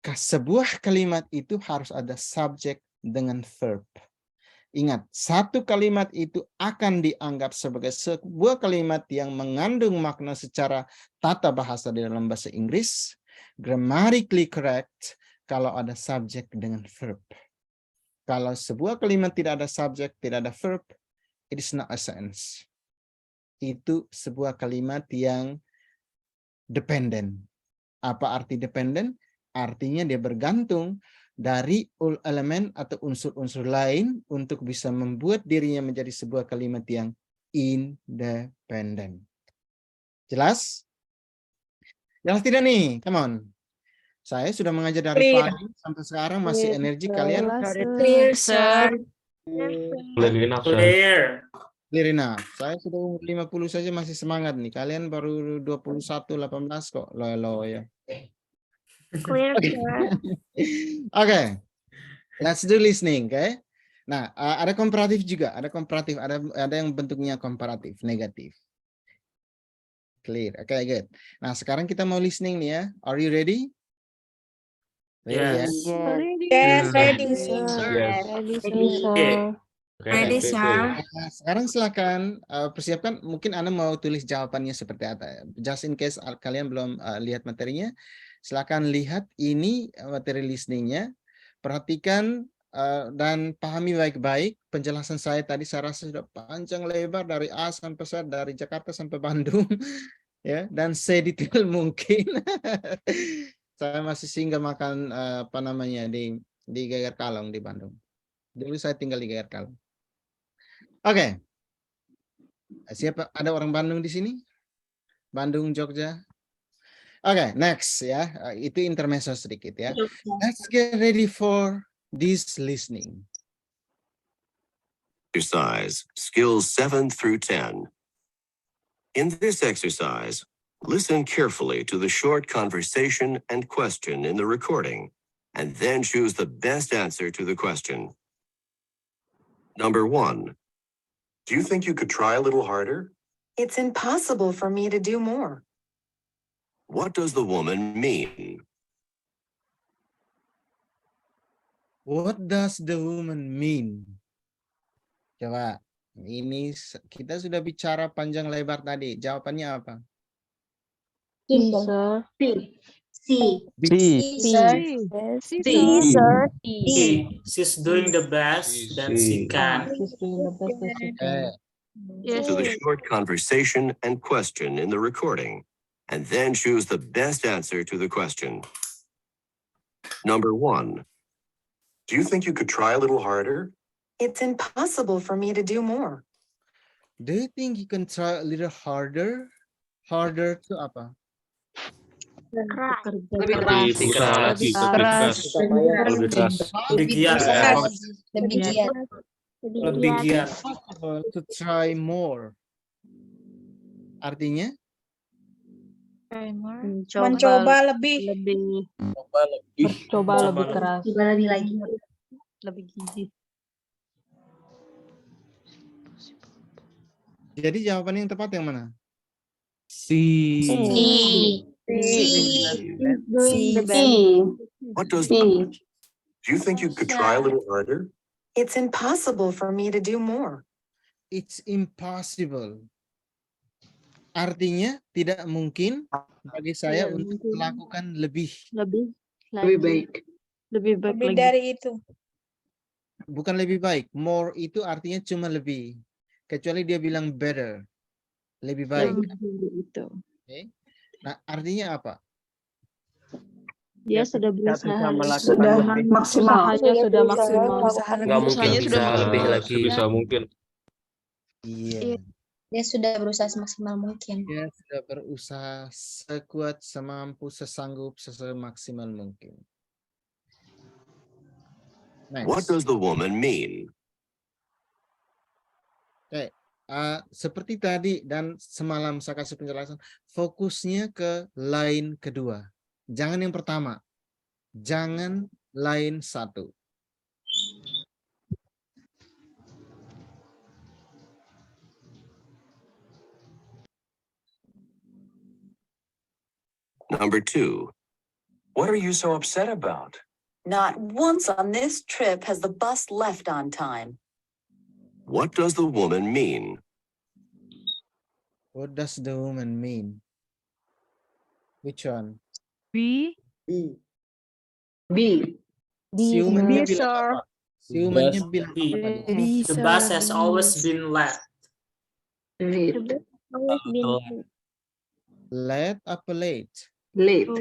[SPEAKER 1] sebuah kalimat itu harus ada subjek dengan verb. Ingat, satu kalimat itu akan dianggap sebagai sebuah kalimat yang mengandung makna secara tata bahasa di dalam bahasa Inggris, grammatically correct, kalau ada subjek dengan verb. Kalau sebuah kalimat tidak ada subjek, tidak ada verb, it is not a sentence. Itu sebuah kalimat yang dependen. Apa arti dependen? Artinya dia bergantung dari elemen atau unsur-unsur lain untuk bisa membuat dirinya menjadi sebuah kalimat yang independen. Jelas? Jelas tidak nih? Come on. Saya sudah mengajar dari
[SPEAKER 6] Clear.
[SPEAKER 1] pagi sampai sekarang masih energi kalian?
[SPEAKER 6] Clear, sir.
[SPEAKER 2] Clear.
[SPEAKER 1] Clear enough. Saya sudah umur 50 saja masih semangat nih. Kalian baru 21, 18 kok. Loyo ya.
[SPEAKER 7] Clear,
[SPEAKER 1] Oke.
[SPEAKER 7] sir.
[SPEAKER 1] Oke. Let's do listening, okay? Nah, ada komparatif juga, ada komparatif, ada yang bentuknya komparatif, negatif. Clear. Oke, good. Nah, sekarang kita mau listening nih ya. Are you ready? Ready ya?
[SPEAKER 2] Yes.
[SPEAKER 6] Yes, ready, sir.
[SPEAKER 8] Ready,
[SPEAKER 2] Okay.
[SPEAKER 6] Ready, sir.
[SPEAKER 1] Nah, sekarang silakan persiapkan. Mungkin Anda mau tulis jawabannya seperti apa. Just in case kalian belum lihat materinya, silakan lihat ini materi listeningnya. Perhatikan dan pahami baik-baik penjelasan saya tadi. Saya rasa sudah panjang lebar dari A sampai Z, dari Jakarta sampai Bandung, ya, dan sedetail mungkin. Saya masih singgah makan apa namanya di Geger Kalong di Bandung. Dulu saya tinggal di Geger Kalong. Oke. Siapa? Ada orang Bandung di sini? Bandung, Jogja. Oke, next ya. Itu intermezzo sedikit ya. Let's get ready for this listening.
[SPEAKER 10] Exercise, skills 7 through 10. In this exercise, listen carefully to the short conversation and question in the recording, and then choose the best answer to the question. Number 1. Do you think you could try a little harder?
[SPEAKER 11] It's impossible for me to do more.
[SPEAKER 10] What does the woman mean?
[SPEAKER 1] What does the woman mean? Coba, ini kita sudah bicara panjang lebar tadi. Jawabannya apa?
[SPEAKER 2] She's doing the best that she can.
[SPEAKER 7] Yes.
[SPEAKER 10] To the short conversation and question in the recording, and then choose the best answer to the question. Number 1. Do you think you could try a little harder?
[SPEAKER 11] It's impossible for me to do more.
[SPEAKER 1] Do you think you can try a little harder? Harder to apa?
[SPEAKER 2] Lebih giat. Lebih giat.
[SPEAKER 1] To try more. Artinya?
[SPEAKER 6] Mencoba lebih.
[SPEAKER 8] Coba lebih keras.
[SPEAKER 3] Lebih gizi.
[SPEAKER 1] Jadi jawaban yang tepat yang mana?
[SPEAKER 10] What does do you think you could try a little harder?
[SPEAKER 11] It's impossible for me to do more.
[SPEAKER 1] It's impossible. Artinya tidak mungkin bagi saya untuk melakukan lebih.
[SPEAKER 3] Lebih baik. Lebih baik
[SPEAKER 6] Lebih
[SPEAKER 3] lagi.
[SPEAKER 6] dari itu.
[SPEAKER 1] bukan lebih baik. More itu artinya cuma lebih. Kecuali dia bilang better. Lebih baik.
[SPEAKER 6] Itu.
[SPEAKER 1] Oke. Nah, artinya apa?
[SPEAKER 12] Dia sudah berusaha.
[SPEAKER 6] Sudah maksimal.
[SPEAKER 12] Usahanya sudah maksimal.
[SPEAKER 13] Nggak mungkin
[SPEAKER 7] Usahanya
[SPEAKER 13] bisa
[SPEAKER 7] sudah
[SPEAKER 13] lebih
[SPEAKER 7] maksimal.
[SPEAKER 13] lagi.
[SPEAKER 14] Sebisa mungkin.
[SPEAKER 1] Iya.
[SPEAKER 12] Dia sudah berusaha semaksimal mungkin.
[SPEAKER 1] Dia sudah berusaha sekuat, semampu, sesanggup, semaksimal mungkin.
[SPEAKER 10] What
[SPEAKER 1] Next.
[SPEAKER 10] does the woman mean?
[SPEAKER 1] Oke. Seperti tadi dan semalam saya kasih penjelasan, fokusnya ke line kedua. Jangan yang pertama. Jangan line 1.
[SPEAKER 10] Number 2. What are you so upset about?
[SPEAKER 11] Not once on this trip has the bus left on time.
[SPEAKER 10] What does the woman mean?
[SPEAKER 1] What does the woman mean? Which one?
[SPEAKER 3] B.
[SPEAKER 1] Si woman-nya bilang apa? Si woman-nya bilang
[SPEAKER 2] B.
[SPEAKER 1] apa tadi?
[SPEAKER 2] The bus has always been late.
[SPEAKER 1] Late apa late?
[SPEAKER 2] Late.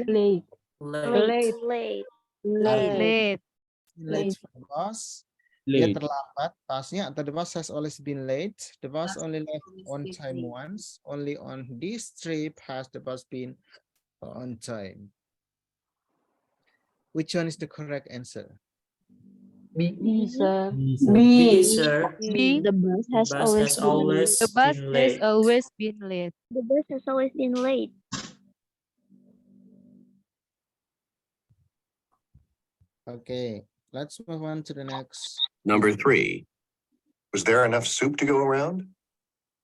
[SPEAKER 1] Late for the bus. Dia terlambat, pasnya, atau the bus has always been late. The bus only left on time once. Only on this trip has the bus been on time. Which one is the correct answer?
[SPEAKER 12] B, sir.
[SPEAKER 2] B, sir.
[SPEAKER 3] B.
[SPEAKER 12] The bus has always
[SPEAKER 3] The bus
[SPEAKER 2] been
[SPEAKER 3] has
[SPEAKER 2] late.
[SPEAKER 3] always been late.
[SPEAKER 12] The bus has always been late.
[SPEAKER 1] Okay, let's move on to the next.
[SPEAKER 10] Number 3. Was there enough soup to go around?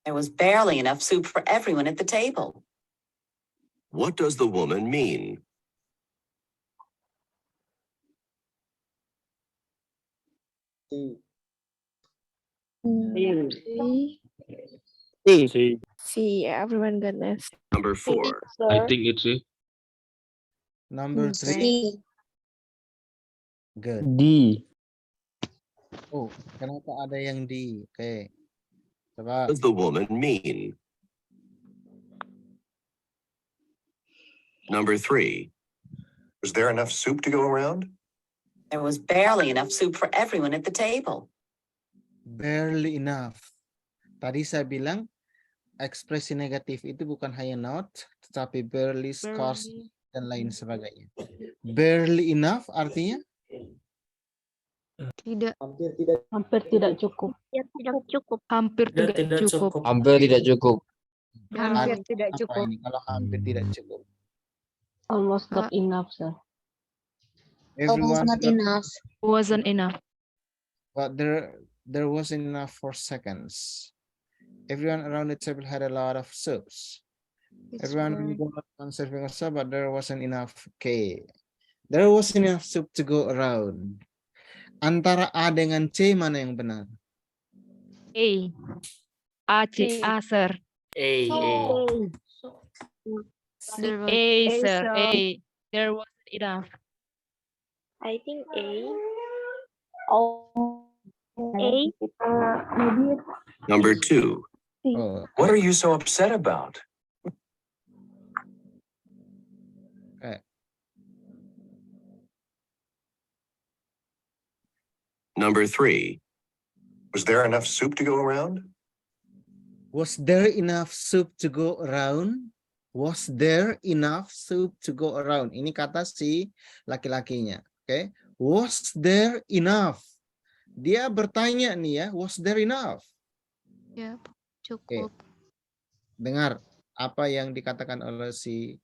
[SPEAKER 11] There was barely enough soup for everyone at the table.
[SPEAKER 10] What does the woman mean?
[SPEAKER 12] C, everyone got this.
[SPEAKER 10] Number 4.
[SPEAKER 14] I think it's C.
[SPEAKER 1] Number 3.
[SPEAKER 12] C.
[SPEAKER 1] Good.
[SPEAKER 14] D.
[SPEAKER 1] Oh, kenapa ada yang D? Oke.
[SPEAKER 10] What
[SPEAKER 1] Coba.
[SPEAKER 10] does the woman mean? Number 3. Was there enough soup to go around?
[SPEAKER 11] There was barely enough soup for everyone at the table.
[SPEAKER 1] Barely enough. Tadi saya bilang ekspresi negatif itu bukan hanya not, tetapi barely, scarce, dan lain sebagainya. Barely enough artinya?
[SPEAKER 7] Tidak.
[SPEAKER 12] Hampir tidak cukup.
[SPEAKER 7] Tidak cukup.
[SPEAKER 3] Hampir
[SPEAKER 2] Tidak
[SPEAKER 3] tidak cukup.
[SPEAKER 9] Hampir tidak cukup.
[SPEAKER 7] Hampir tidak
[SPEAKER 1] Apa
[SPEAKER 7] cukup.
[SPEAKER 1] ini kalau hampir tidak cukup?
[SPEAKER 12] Almost not enough, sir.
[SPEAKER 1] Everyone got-
[SPEAKER 3] Wasn't enough.
[SPEAKER 1] but there wasn't enough for seconds. Everyone around the table had a lot of soups. Everyone got one serving of soup, but there wasn't enough. Okay. There wasn't enough soup to go around. Antara A dengan C mana yang benar?
[SPEAKER 3] A. A, C, A, sir.
[SPEAKER 2] A.
[SPEAKER 3] A, sir. A. There wasn't enough.
[SPEAKER 12] I think A. Oh. A. Maybe
[SPEAKER 10] Number 2.
[SPEAKER 1] Oh,
[SPEAKER 10] What are you so upset about?
[SPEAKER 1] okay.
[SPEAKER 10] Number 3. Was there enough soup to go around?
[SPEAKER 1] Was there enough soup to go around? Was there enough soup to go around? Ini kata si laki-lakinya. Oke. Was there enough? Dia bertanya nih ya, was there enough?
[SPEAKER 7] Ya, cukup.
[SPEAKER 1] Dengar apa yang dikatakan oleh si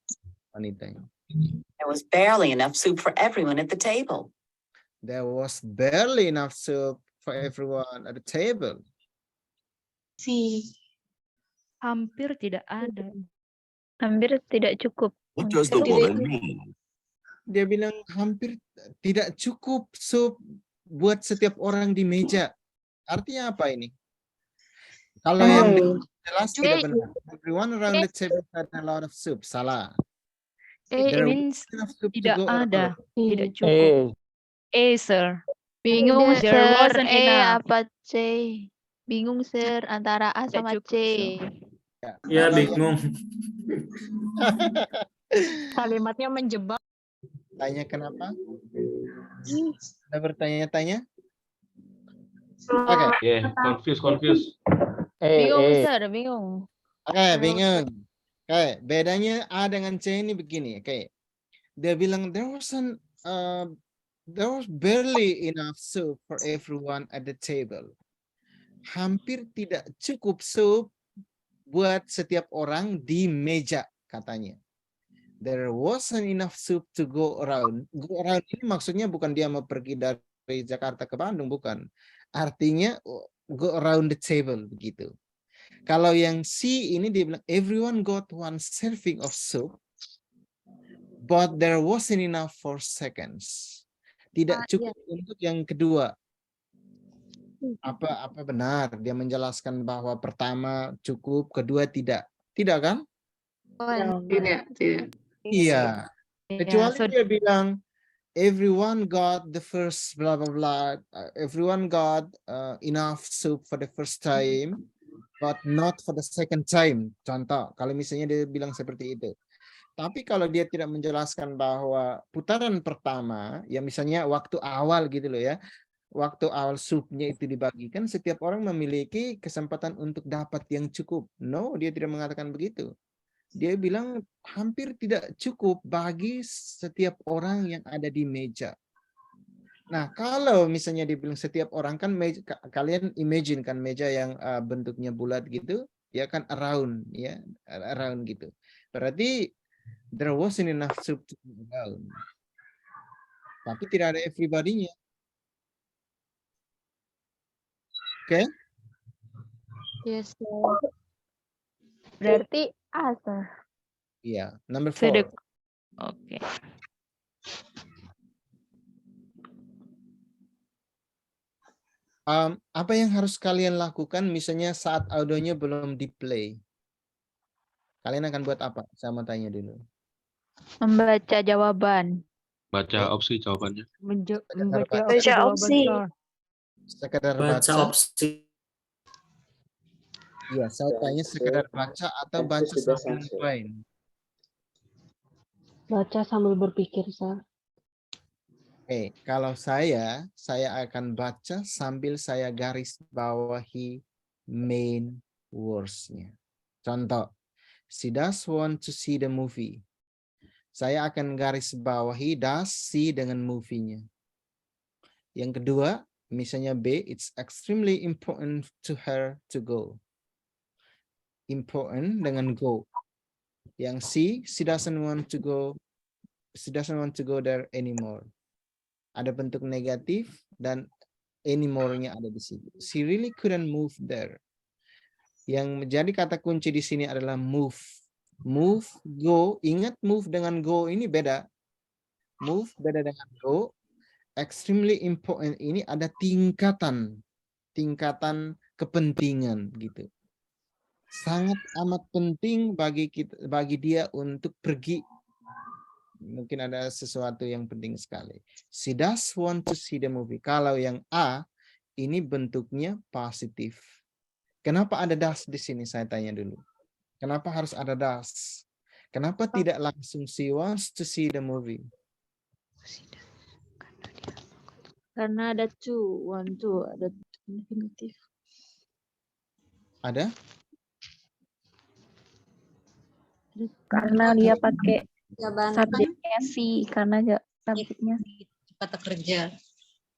[SPEAKER 1] wanita ini.
[SPEAKER 11] There was barely enough soup for everyone at the table.
[SPEAKER 1] There was barely enough soup for everyone at the table.
[SPEAKER 12] C.
[SPEAKER 3] Hampir tidak ada.
[SPEAKER 12] Hampir tidak cukup.
[SPEAKER 10] What does the woman mean?
[SPEAKER 1] Dia bilang hampir tidak cukup sup buat setiap orang di meja. Artinya apa ini? Kalau yang jelas tidak benar. Everyone around the table had a lot of soup. Salah.
[SPEAKER 3] A
[SPEAKER 1] There
[SPEAKER 3] means
[SPEAKER 1] wasn't enough soup to
[SPEAKER 3] tidak
[SPEAKER 1] go
[SPEAKER 3] ada,
[SPEAKER 1] around.
[SPEAKER 3] tidak cukup. A, sir. Bingung,
[SPEAKER 12] There
[SPEAKER 3] there
[SPEAKER 12] Sir,
[SPEAKER 3] wasn't
[SPEAKER 12] E
[SPEAKER 3] enough.
[SPEAKER 12] apa C? Bingung Sir antara A
[SPEAKER 3] Tidak
[SPEAKER 12] sama
[SPEAKER 3] cukup,
[SPEAKER 12] C.
[SPEAKER 2] Ya,
[SPEAKER 1] Kalau
[SPEAKER 2] bingung.
[SPEAKER 3] Kalimatnya menjebak.
[SPEAKER 1] tanya kenapa? Anda bertanya-tanya? Oke.
[SPEAKER 13] Yeah, confused.
[SPEAKER 12] Bingung Sir, bingung.
[SPEAKER 1] Oke, bingung. Oke, bedanya A dengan C ini begini. Oke, dia bilang there was barely enough soup for everyone at the table. Hampir tidak cukup sup buat setiap orang di meja, katanya. There wasn't enough soup to go around. Go around ini maksudnya bukan dia mau pergi dari Jakarta ke Bandung, bukan. Artinya go around the table, begitu. Kalau yang C ini dia bilang everyone got one serving of soup, but there wasn't enough for seconds. Tidak cukup untuk yang kedua. Apa benar? Dia menjelaskan bahwa pertama cukup, kedua tidak. Tidak kan?
[SPEAKER 6] Tidak.
[SPEAKER 1] Iya. Kecuali
[SPEAKER 3] so
[SPEAKER 1] dia bilang everyone got the first blah blah blah. Everyone got enough soup for the first time, but not for the second time. Contoh, kalau misalnya dia bilang seperti itu. Tapi kalau dia tidak menjelaskan bahwa putaran pertama, ya misalnya waktu awal gitu loh ya, waktu awal supnya itu dibagikan, setiap orang memiliki kesempatan untuk dapat yang cukup. No, dia tidak mengatakan begitu. Dia bilang hampir tidak cukup bagi setiap orang yang ada di meja. Nah, kalau misalnya dibilang setiap orang kan meja, kalian imagine kan meja yang bentuknya bulat gitu, ya kan around, ya around gitu. Berarti there wasn't enough soup to go around. Tapi tidak ada everybody-nya. Oke?
[SPEAKER 12] Yes Sir. Berarti A Sir.
[SPEAKER 1] Iya, number 4.
[SPEAKER 3] Oke.
[SPEAKER 1] Apa yang harus kalian lakukan misalnya saat audionya belum di-play? Kalian akan buat apa? Saya mau tanya dulu.
[SPEAKER 12] Membaca jawaban.
[SPEAKER 13] Baca opsi jawabannya.
[SPEAKER 3] Membaca
[SPEAKER 1] baca
[SPEAKER 3] opsi jawaban,
[SPEAKER 6] opsi.
[SPEAKER 3] Sir.
[SPEAKER 1] Sekedar
[SPEAKER 2] Baca
[SPEAKER 1] baca?
[SPEAKER 2] opsi.
[SPEAKER 1] Iya, saya tanya sekedar baca atau baca sambil lain.
[SPEAKER 6] Baca sambil berpikir, Sir.
[SPEAKER 1] Oke, kalau saya akan baca sambil saya garis bawahi main words-nya. Contoh, she does want to see the movie. Saya akan garis bawahi does see dengan movie-nya. Yang kedua, misalnya B, it's extremely important to her to go. Important dengan go. Yang C, she doesn't want to go there anymore. Ada bentuk negatif dan anymore-nya ada di sini. She really couldn't move there. Yang menjadi kata kunci di sini adalah move. Move, go. Ingat move dengan go ini beda. Move beda dengan go. Extremely important ini ada tingkatan kepentingan gitu. Sangat amat penting bagi dia untuk pergi. Mungkin ada sesuatu yang penting sekali. She does want to see the movie. Kalau yang A, ini bentuknya positif. Kenapa ada does di sini? Saya tanya dulu. Kenapa harus ada does? Kenapa tidak langsung she wants to see the movie?
[SPEAKER 12] Karena ada to, want to, ada infinitif.
[SPEAKER 1] Ada?
[SPEAKER 12] Karena dia pakai subjeknya si, karena subjeknya
[SPEAKER 8] Kata kerja.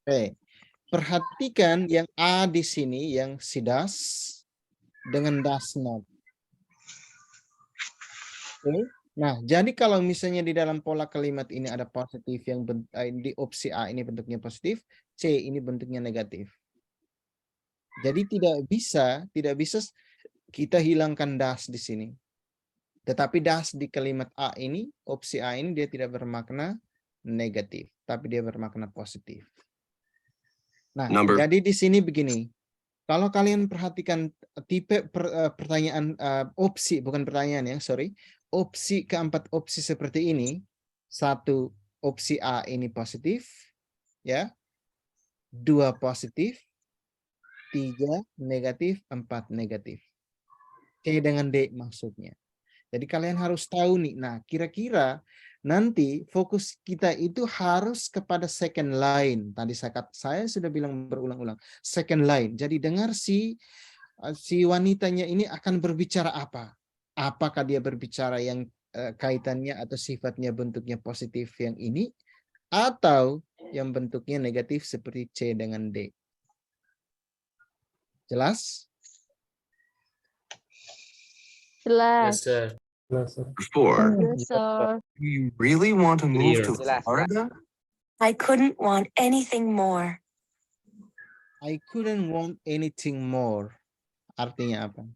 [SPEAKER 1] Oke. Perhatikan yang A di sini, yang she does dengan does not. Oke. Nah, jadi kalau misalnya di dalam pola kalimat ini ada positif yang di opsi A ini bentuknya positif, C ini bentuknya negatif. Jadi tidak bisa kita hilangkan does di sini. Tetapi does di kalimat A ini, opsi A ini dia tidak bermakna negatif, tapi dia bermakna positif. Nah, jadi di sini begini. Kalau kalian perhatikan tipe pertanyaan opsi, bukan pertanyaan ya, sorry. Opsi keempat opsi seperti ini. Satu, opsi A ini positif, ya. 2 positif, 3 negatif, 4 negatif. C dengan D maksudnya. Jadi kalian harus tahu nih. Nah, kira-kira nanti fokus kita itu harus kepada second line. Tadi saya sudah bilang berulang-ulang. Second line. Jadi dengar si wanitanya ini akan berbicara apa. Apakah dia berbicara yang kaitannya atau sifatnya bentuknya positif yang ini, atau yang bentuknya negatif seperti C dengan D. Jelas?
[SPEAKER 12] Jelas.
[SPEAKER 2] Yes, sir.
[SPEAKER 10] 4.
[SPEAKER 7] Yes, sir.
[SPEAKER 10] Do you really want to move to
[SPEAKER 5] Jelas.
[SPEAKER 10] Florida?
[SPEAKER 11] I couldn't want anything more.
[SPEAKER 1] I couldn't want anything more. Artinya apa?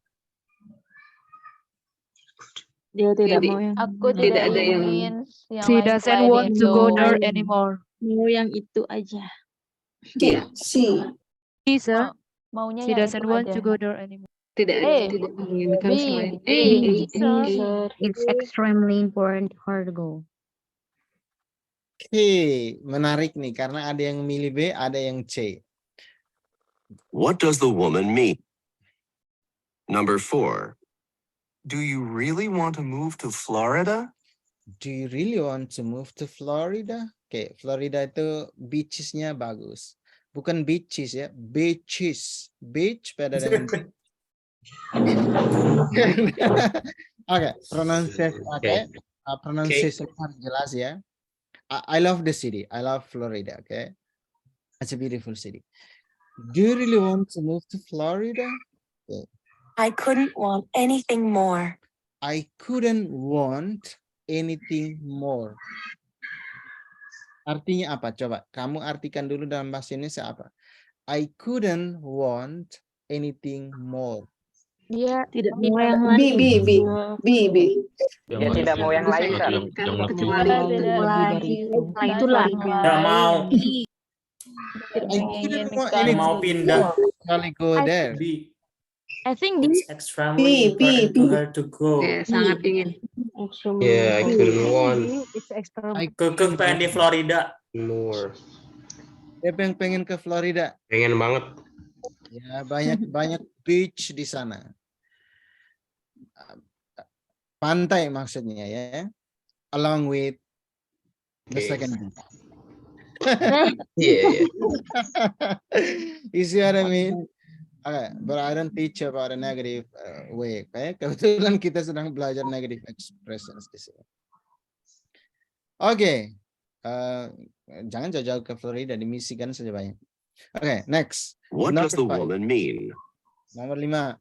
[SPEAKER 6] Dia tidak mau yang
[SPEAKER 7] Aku
[SPEAKER 6] tidak
[SPEAKER 7] tidak
[SPEAKER 6] ada yang
[SPEAKER 7] ingin yang
[SPEAKER 3] She
[SPEAKER 7] lain
[SPEAKER 3] doesn't
[SPEAKER 7] selain
[SPEAKER 3] want to
[SPEAKER 7] itu.
[SPEAKER 3] go there anymore.
[SPEAKER 6] mau yang itu aja.
[SPEAKER 8] Iya, si.
[SPEAKER 3] She, sir.
[SPEAKER 7] Maunya
[SPEAKER 3] She
[SPEAKER 7] yang
[SPEAKER 3] doesn't
[SPEAKER 7] itu
[SPEAKER 3] want
[SPEAKER 7] aja.
[SPEAKER 3] to go there anymore.
[SPEAKER 8] Tidak
[SPEAKER 6] Tidak menginginkan selain
[SPEAKER 7] sir.
[SPEAKER 12] It's extremely important for her to go.
[SPEAKER 1] Oke, menarik nih karena ada yang milih B, ada yang C.
[SPEAKER 10] What does the woman mean? Number 4. Do you really want to move to Florida?
[SPEAKER 1] Do you really want to move to Florida? Oke, Florida itu beaches-nya bagus. Bukan beaches ya, beaches. Beach beda dengan Oke, pronunciation harus jelas ya. I love the city. I love Florida, okay? It's a beautiful city. Do you really want to move to Florida? Okay.
[SPEAKER 11] I couldn't want anything more.
[SPEAKER 1] I couldn't want anything more. Artinya apa? Coba kamu artikan dulu dalam bahasa Indonesia apa? I couldn't want anything more.
[SPEAKER 7] Dia
[SPEAKER 6] tidak mau yang lain.
[SPEAKER 5] Dia tidak mau yang lain, Sir.
[SPEAKER 13] Yang lebih.
[SPEAKER 6] Kecuali lebih dari itu.
[SPEAKER 12] Itulah.
[SPEAKER 2] Tidak mau.
[SPEAKER 1] I couldn't want
[SPEAKER 2] Tidak
[SPEAKER 1] anything
[SPEAKER 2] mau pindah.
[SPEAKER 1] Kali go there.
[SPEAKER 2] B.
[SPEAKER 7] I think
[SPEAKER 2] It's extremely important to her to go.
[SPEAKER 8] Ya, sangat ingin.
[SPEAKER 6] Yeah,
[SPEAKER 5] I couldn't want
[SPEAKER 3] It's extra.
[SPEAKER 2] Kekeh pengen di Florida.
[SPEAKER 5] more.
[SPEAKER 1] Siapa yang pengen ke Florida?
[SPEAKER 5] Pengen banget.
[SPEAKER 1] Ya, banyak beach di sana. Pantai maksudnya ya. Along with the second beach.
[SPEAKER 5] Yeah.
[SPEAKER 1] You see what I mean? Okay, but I don't teach about a negative way. Okay? Kebetulan kita sedang belajar negative expressions di sini. Oke, jangan jauh-jauh ke Florida, di Michigan saja banyak. Okay, next.
[SPEAKER 10] What does the
[SPEAKER 1] Number 5.
[SPEAKER 10] woman mean?
[SPEAKER 1] Nomor 5.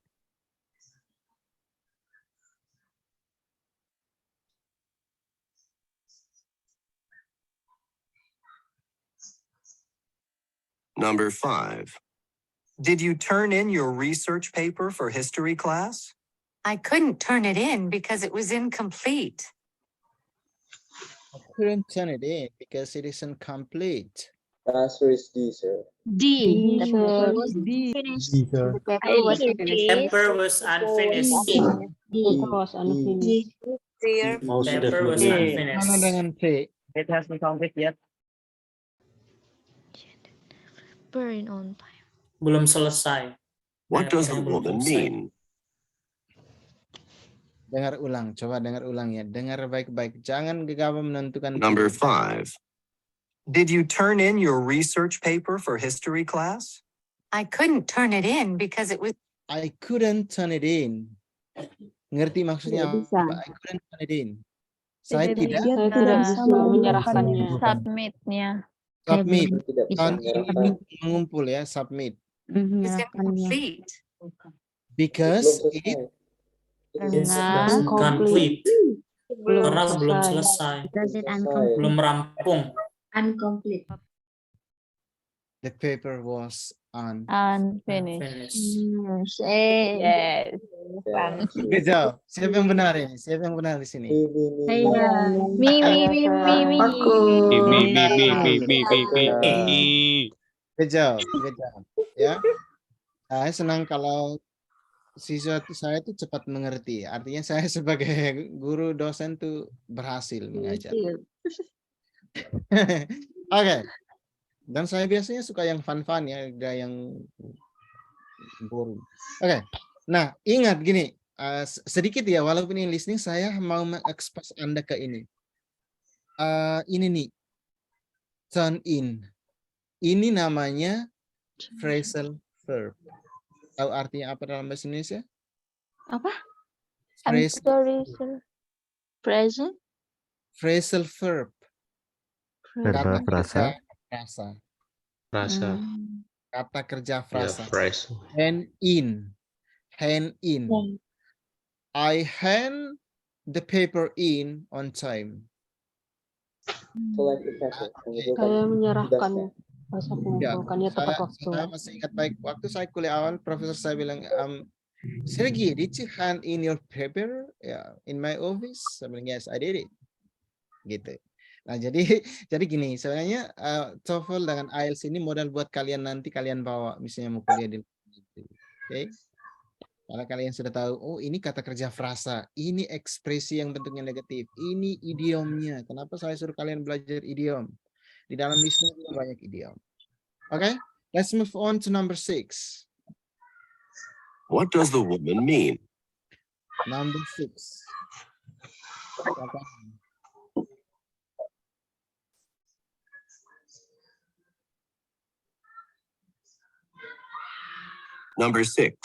[SPEAKER 10] Number 5.
[SPEAKER 14] Did you turn in your research paper for history class?
[SPEAKER 11] I couldn't turn it in because it was incomplete.
[SPEAKER 1] I couldn't turn it in because it isn't complete.
[SPEAKER 5] Answer is D, sir.
[SPEAKER 12] D.
[SPEAKER 6] D,
[SPEAKER 12] The
[SPEAKER 6] sir.
[SPEAKER 12] paper was finished. The paper
[SPEAKER 6] I
[SPEAKER 12] was
[SPEAKER 6] think
[SPEAKER 12] finished.
[SPEAKER 2] Paper was unfinished.
[SPEAKER 6] It was unfinished.
[SPEAKER 2] Paper was unfinished.
[SPEAKER 1] Mana dengan C?
[SPEAKER 5] It has been complete yet.
[SPEAKER 7] burn on time.
[SPEAKER 2] Belum selesai.
[SPEAKER 10] What does the
[SPEAKER 2] Papernya belum
[SPEAKER 10] woman
[SPEAKER 2] selesai.
[SPEAKER 10] mean?
[SPEAKER 1] Dengar ulang, coba dengar ulang ya. Dengar baik-baik. Jangan gegabah menentukan.
[SPEAKER 10] Number
[SPEAKER 1] pilihan.
[SPEAKER 10] 5.
[SPEAKER 14] Did you turn in your research paper for history class?
[SPEAKER 11] I couldn't turn it in because it was
[SPEAKER 1] I couldn't turn it in. Ngerti maksudnya
[SPEAKER 6] Tidak bisa.
[SPEAKER 1] apa? I couldn't turn it in. Saya tidak
[SPEAKER 6] Saya tidak bisa menyerahkannya.
[SPEAKER 7] Submitnya.
[SPEAKER 1] submit.
[SPEAKER 8] Tidak bisa
[SPEAKER 1] Tahun ini
[SPEAKER 8] menyerahkan.
[SPEAKER 1] mengumpul ya, submit.
[SPEAKER 12] Menyerahkannya.
[SPEAKER 11] incomplete.
[SPEAKER 1] Because
[SPEAKER 8] Belum
[SPEAKER 1] it
[SPEAKER 8] selesai.
[SPEAKER 2] It's
[SPEAKER 7] Karena
[SPEAKER 2] complete.
[SPEAKER 6] Belum
[SPEAKER 2] Karena belum
[SPEAKER 6] selesai.
[SPEAKER 2] selesai.
[SPEAKER 12] Because it
[SPEAKER 8] Selesai.
[SPEAKER 2] Belum rampung.
[SPEAKER 12] Incomplete.
[SPEAKER 1] the paper was on.
[SPEAKER 7] unfinished.
[SPEAKER 2] Unfinished.
[SPEAKER 7] Yes.
[SPEAKER 1] Good job. Siapa yang benar ini? Siapa yang benar di sini?
[SPEAKER 12] Saya.
[SPEAKER 7] Me.
[SPEAKER 1] Good job. Good job. Ya. Saya senang kalau siswa saya itu cepat mengerti. Artinya saya sebagai guru dosen tuh berhasil mengajar. Oke. Dan saya biasanya suka yang fun-fun ya, gak yang boring. Oke. Nah, ingat gini, sedikit ya, walaupun ini listening, saya mau mengekspos Anda ke ini. Ini nih, turn in. Ini namanya phrasal verb. Tahu artinya apa dalam bahasa Indonesia?
[SPEAKER 12] Apa?
[SPEAKER 1] Phrasal,
[SPEAKER 12] Present.
[SPEAKER 1] phrasal verb. Kata kerja frasa.
[SPEAKER 13] Rasa.
[SPEAKER 1] Kata kerja
[SPEAKER 13] Ya,
[SPEAKER 1] frasa.
[SPEAKER 13] phrase.
[SPEAKER 1] Hand in. Hand in. I hand the paper in on time.
[SPEAKER 6] Saya menyerahkan masa
[SPEAKER 1] Ya,
[SPEAKER 6] mengumpulkannya tepat waktu.
[SPEAKER 1] saya masih ingat baik waktu saya kuliah awal, profesor saya bilang, Sergey, did you hand in your paper in my office? Saya bilang, yes, I did it. Gitu. Nah, jadi gini, sebenarnya TOEFL dengan IELTS ini modal buat kalian nanti kalian bawa misalnya mau kuliah di Oke. Kalau kalian sudah tahu, oh ini kata kerja frasa, ini ekspresi yang bentuknya negatif, ini idiomnya. Kenapa saya suruh kalian belajar idiom? Di dalam listening juga banyak idiom. Okay, let's move on to number 6.
[SPEAKER 10] What does the woman mean?
[SPEAKER 1] Number 6.
[SPEAKER 10] Number 6.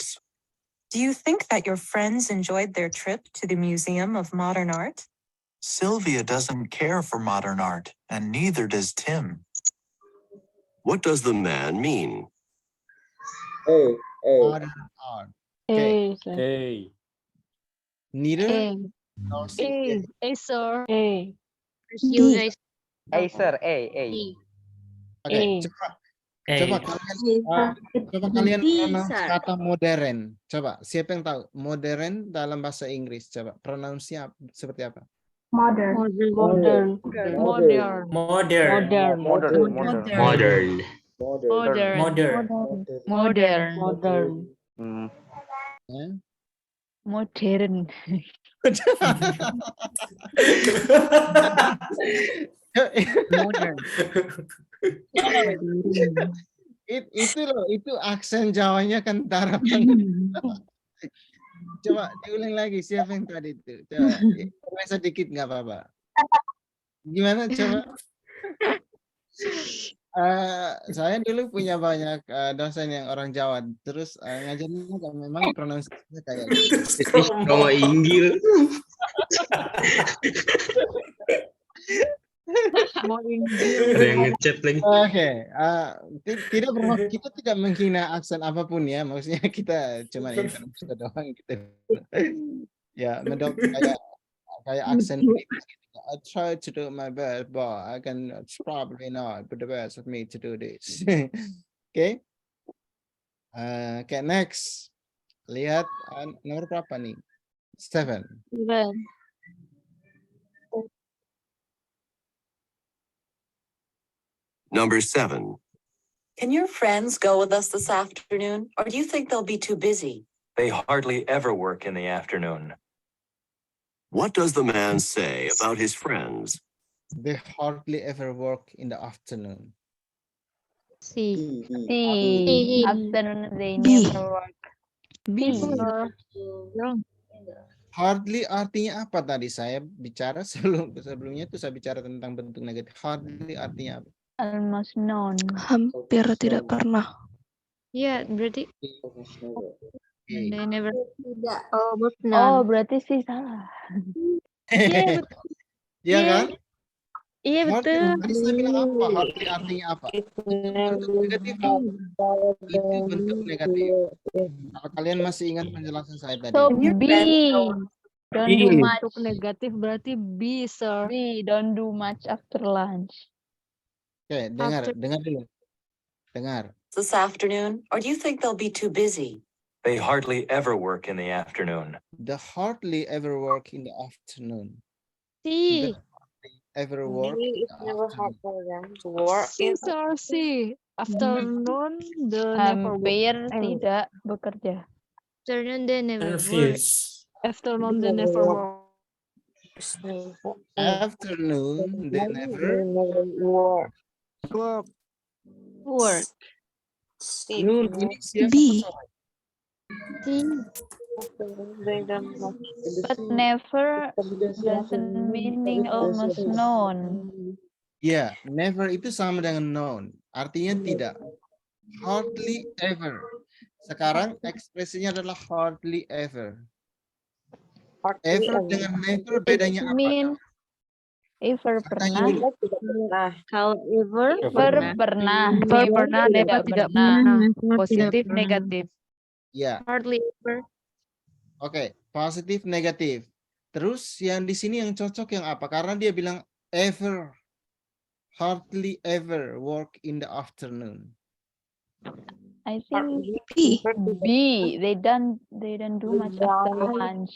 [SPEAKER 11] Do you think that your friends enjoyed their trip to the Museum of Modern Art?
[SPEAKER 14] Sylvia doesn't care for modern art, and neither does Tim.
[SPEAKER 10] What does the man mean?
[SPEAKER 1] Modern art. Okay. Neither nor C.
[SPEAKER 3] Sir.
[SPEAKER 7] You guys.
[SPEAKER 5] Sir,
[SPEAKER 1] Oke, coba kalian pronounce kata modern. Coba, siapa yang tahu modern dalam bahasa Inggris? Coba pronounsnya seperti apa?
[SPEAKER 6] Modern.
[SPEAKER 1] Itu aksen Jawanya kan darah banget. Coba diulang lagi, siapa yang tadi itu? Coba sedikit nggak apa-apa. Gimana coba? Saya dulu punya banyak dosen yang orang Jawa, terus ngajarnya memang pronunciasinya kayak gitu.
[SPEAKER 5] Nama Inggil. Ada yang ngechat lagi.
[SPEAKER 1] Oke, kita tidak menghina aksen apapun ya, maksudnya kita cuma intermezzo doang gitu. Ya, mendok kayak aksen British gitu. I try to do my best, but I can probably not put the best of me to do this. Okay. Okay, next. Lihat nomor berapa nih? 7.
[SPEAKER 10] Number 7.
[SPEAKER 11] Can your friends go with us this afternoon, or do you think they'll be too busy?
[SPEAKER 14] They hardly ever work in the afternoon.
[SPEAKER 10] What does the man say about his friends?
[SPEAKER 1] They hardly ever work in the afternoon.
[SPEAKER 7] Afternoon they never work.
[SPEAKER 1] Hardly artinya apa tadi? Saya bicara sebelumnya itu saya bicara tentang bentuk negatif. Hardly artinya apa?
[SPEAKER 7] Almost none.
[SPEAKER 6] Hampir tidak pernah.
[SPEAKER 7] Iya, berarti they never.
[SPEAKER 6] Berarti sih salah.
[SPEAKER 7] Iya, betul.
[SPEAKER 1] Iya kan?
[SPEAKER 7] Iya, betul.
[SPEAKER 1] Tadi saya bilang apa? Hardly artinya apa? Itu bentuk negatif. Itu bentuk negatif. Kalau kalian masih ingat penjelasan saya tadi.
[SPEAKER 3] So be. Don't do
[SPEAKER 5] Be.
[SPEAKER 3] much. Untuk negatif berarti be, sir.
[SPEAKER 6] Be, don't do much after lunch.
[SPEAKER 1] Oke, dengar dulu. Dengar.
[SPEAKER 11] This afternoon, or do you think they'll be too busy?
[SPEAKER 14] They hardly ever work in the afternoon.
[SPEAKER 1] The hardly ever work in the afternoon.
[SPEAKER 7] See.
[SPEAKER 1] Ever work.
[SPEAKER 12] Never hard for them to work.
[SPEAKER 3] Sir, see. Afternoon, the never work.
[SPEAKER 6] Hampir tidak bekerja.
[SPEAKER 7] Afternoon they never work.
[SPEAKER 2] Confused.
[SPEAKER 3] Afternoon, the never work.
[SPEAKER 1] Afternoon, they never
[SPEAKER 12] work. Work.
[SPEAKER 1] Noon ini siang
[SPEAKER 6] B.
[SPEAKER 1] apa sore?
[SPEAKER 12] They don't have
[SPEAKER 6] But never doesn't meaning almost known.
[SPEAKER 1] Ya, never itu sama dengan known. Artinya tidak. Hardly ever. Sekarang ekspresinya adalah hardly ever. Ever dengan never bedanya apa?
[SPEAKER 6] Mean ever
[SPEAKER 1] Tanya
[SPEAKER 6] pernah.
[SPEAKER 1] dulu.
[SPEAKER 12] Kalau ever
[SPEAKER 6] Ever pernah.
[SPEAKER 3] Ever pernah, never tidak pernah. Positif,
[SPEAKER 12] pernah.
[SPEAKER 3] negatif.
[SPEAKER 1] Ya,
[SPEAKER 7] Hardly ever.
[SPEAKER 1] oke. Positif, negatif. Terus yang di sini yang cocok yang apa? Karena dia bilang ever. Hardly ever work in the afternoon.
[SPEAKER 6] I think
[SPEAKER 8] B.
[SPEAKER 6] B. They don't do much after lunch.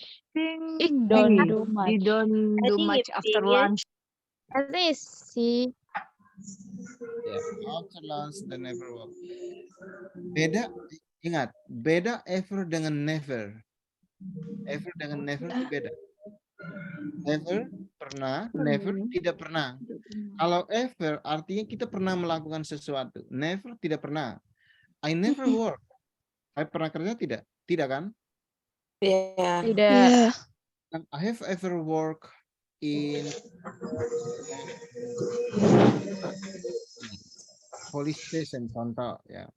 [SPEAKER 6] Don't do much.
[SPEAKER 12] You don't do much after lunch.
[SPEAKER 7] I think it's C.
[SPEAKER 1] Ya, after lunch they never work. Beda, ingat, beda ever dengan never. Ever dengan never itu beda. Ever pernah, never tidak pernah. Kalau ever artinya kita pernah melakukan sesuatu. Never tidak pernah. I never work. I pernah kerja tidak? Tidak kan?
[SPEAKER 8] Yeah.
[SPEAKER 6] Tidak.
[SPEAKER 1] And I have ever worked in police station contoh ya.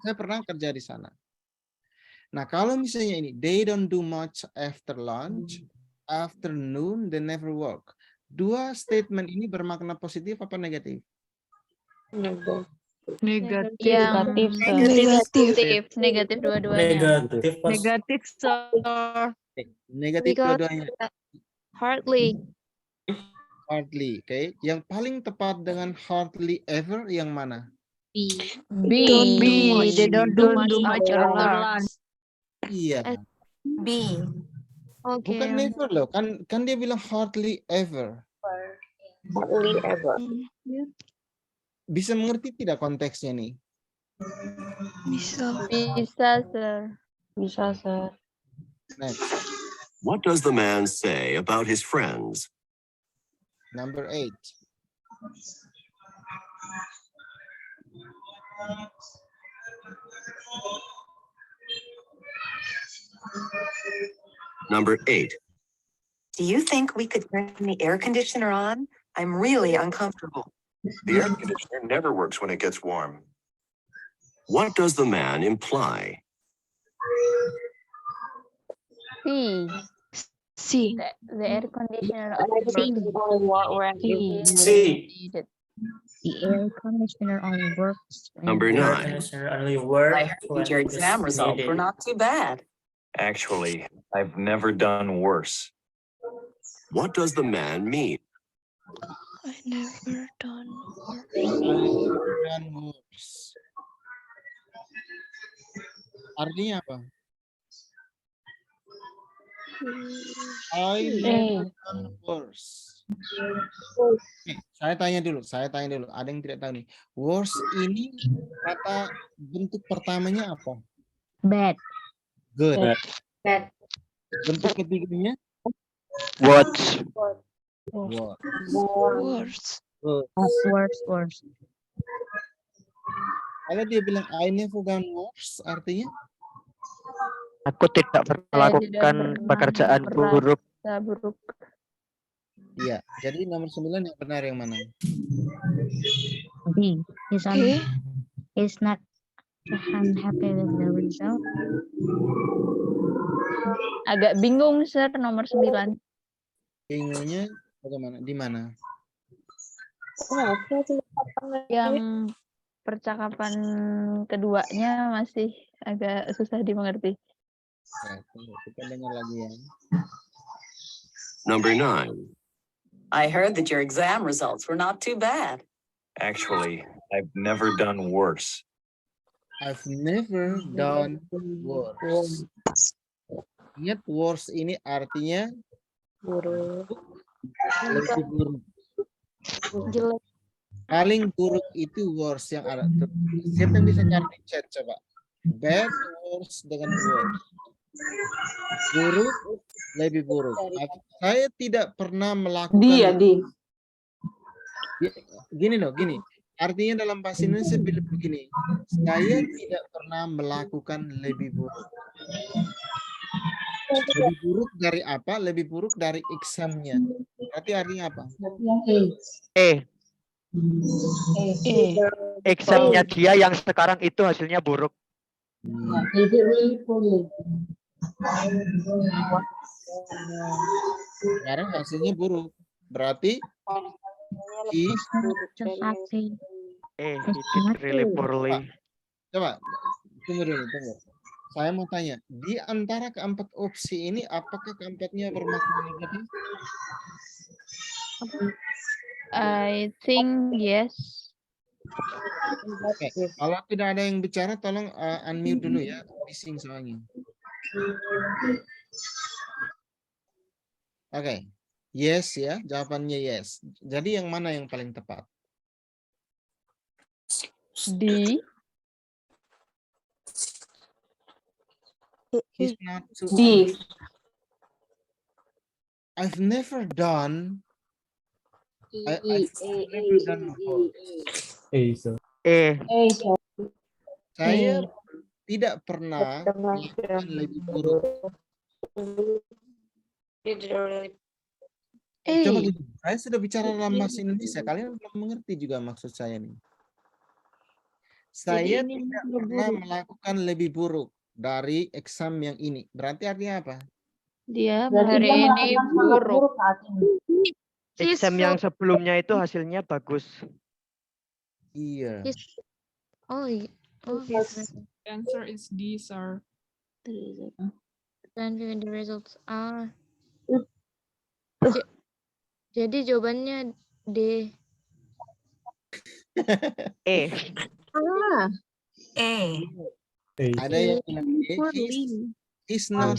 [SPEAKER 1] Saya pernah kerja di sana. Nah, kalau misalnya ini they don't do much after lunch, afternoon they never work. Dua statement ini bermakna positif apa negatif?
[SPEAKER 12] Negatif.
[SPEAKER 6] Negatif, sir. Negatif dua-duanya.
[SPEAKER 2] Negatif.
[SPEAKER 12] sir.
[SPEAKER 1] Negatif
[SPEAKER 7] Because
[SPEAKER 1] dua-duanya.
[SPEAKER 7] hardly.
[SPEAKER 1] Hardly, oke. Yang paling tepat dengan hardly ever yang mana?
[SPEAKER 7] B.
[SPEAKER 6] B.
[SPEAKER 12] They don't do much after lunch.
[SPEAKER 1] Iya.
[SPEAKER 11] B.
[SPEAKER 7] Okay.
[SPEAKER 1] Bukan never loh. Kan dia bilang hardly ever.
[SPEAKER 8] Hardly ever.
[SPEAKER 1] Bisa mengerti tidak konteksnya nih?
[SPEAKER 6] Bisa, sir.
[SPEAKER 8] Bisa, sir.
[SPEAKER 1] Next.
[SPEAKER 10] What does the man say about his friends?
[SPEAKER 1] Number 8.
[SPEAKER 10] Number 8.
[SPEAKER 11] Do you think we could turn the air conditioner on? I'm really uncomfortable.
[SPEAKER 10] The air conditioner never works when it gets warm. What does the man imply?
[SPEAKER 6] C.
[SPEAKER 8] C.
[SPEAKER 6] The air conditioner
[SPEAKER 2] C.
[SPEAKER 6] needed.
[SPEAKER 12] The air conditioner only works.
[SPEAKER 10] Number 9.
[SPEAKER 2] Only work
[SPEAKER 11] I heard your exam results were not too bad.
[SPEAKER 14] Actually, I've never done worse.
[SPEAKER 10] What does the man mean?
[SPEAKER 6] I never done
[SPEAKER 1] worse. Artinya apa? I never done worse. Saya tanya dulu. Ada yang tidak tahu nih. Worse ini kata bentuk pertamanya apa?
[SPEAKER 12] Bad.
[SPEAKER 1] Good.
[SPEAKER 8] Bad.
[SPEAKER 1] Bentuk ketiganya?
[SPEAKER 4] Watch.
[SPEAKER 6] worse.
[SPEAKER 12] Worse.
[SPEAKER 1] Kalau dia bilang I never done worse, artinya?
[SPEAKER 4] Aku tidak melakukan pekerjaan buruk.
[SPEAKER 6] Buruk.
[SPEAKER 1] Iya. Jadi nomor 9 yang benar yang mana?
[SPEAKER 12] B. He's not unhappy with the result.
[SPEAKER 6] Agak bingung, sir, nomor 9.
[SPEAKER 1] Bingungnya bagaimana? Di mana?
[SPEAKER 6] Yang percakapan keduanya masih agak susah dimengerti.
[SPEAKER 1] Kita dengar lagi ya.
[SPEAKER 10] Number 9.
[SPEAKER 11] I heard that your exam results were not too bad.
[SPEAKER 14] Actually, I've never done worse.
[SPEAKER 1] I've never done worse. Ingat worse ini artinya lebih buruk.
[SPEAKER 7] Jelek.
[SPEAKER 1] Paling buruk itu worse yang ada. Siapa yang bisa cari di chat coba? Bad, worse dengan worse. Buruk, lebih buruk. Saya tidak pernah melakukan.
[SPEAKER 8] Di.
[SPEAKER 1] Gini loh, gini. Artinya dalam bahasa Indonesia begini, saya tidak pernah melakukan lebih buruk. Lebih buruk dari apa? Lebih buruk dari examnya. Berarti artinya apa?
[SPEAKER 15] Examnya dia yang sekarang itu hasilnya buruk.
[SPEAKER 1] Sekarang hasilnya buruk. Berarti he
[SPEAKER 15] He did really poorly.
[SPEAKER 1] Coba, tunggu dulu, tunggu. Saya mau tanya, di antara keempat opsi ini, apakah keempatnya bermakna negatif?
[SPEAKER 6] I think yes.
[SPEAKER 1] Oke, kalau tidak ada yang bicara, tolong unmute dulu ya, bising soalnya. Oke, yes ya, jawabannya yes. Jadi yang mana yang paling tepat?
[SPEAKER 6] D.
[SPEAKER 1] He's not too
[SPEAKER 6] D.
[SPEAKER 1] I've never done. I've never done worse. Saya tidak pernah melakukan lebih buruk. Coba gini, saya sudah bicara dalam bahasa Indonesia, kalian belum mengerti juga maksud saya nih. Saya tidak pernah melakukan lebih buruk dari exam yang ini. Berarti artinya apa?
[SPEAKER 6] Dia hari ini buruk.
[SPEAKER 15] Exam yang sebelumnya itu hasilnya bagus.
[SPEAKER 1] Iya.
[SPEAKER 16] His answer is D, sir.
[SPEAKER 7] Dan the results are. Jadi jawabannya D.
[SPEAKER 1] Ada yang bilang he's not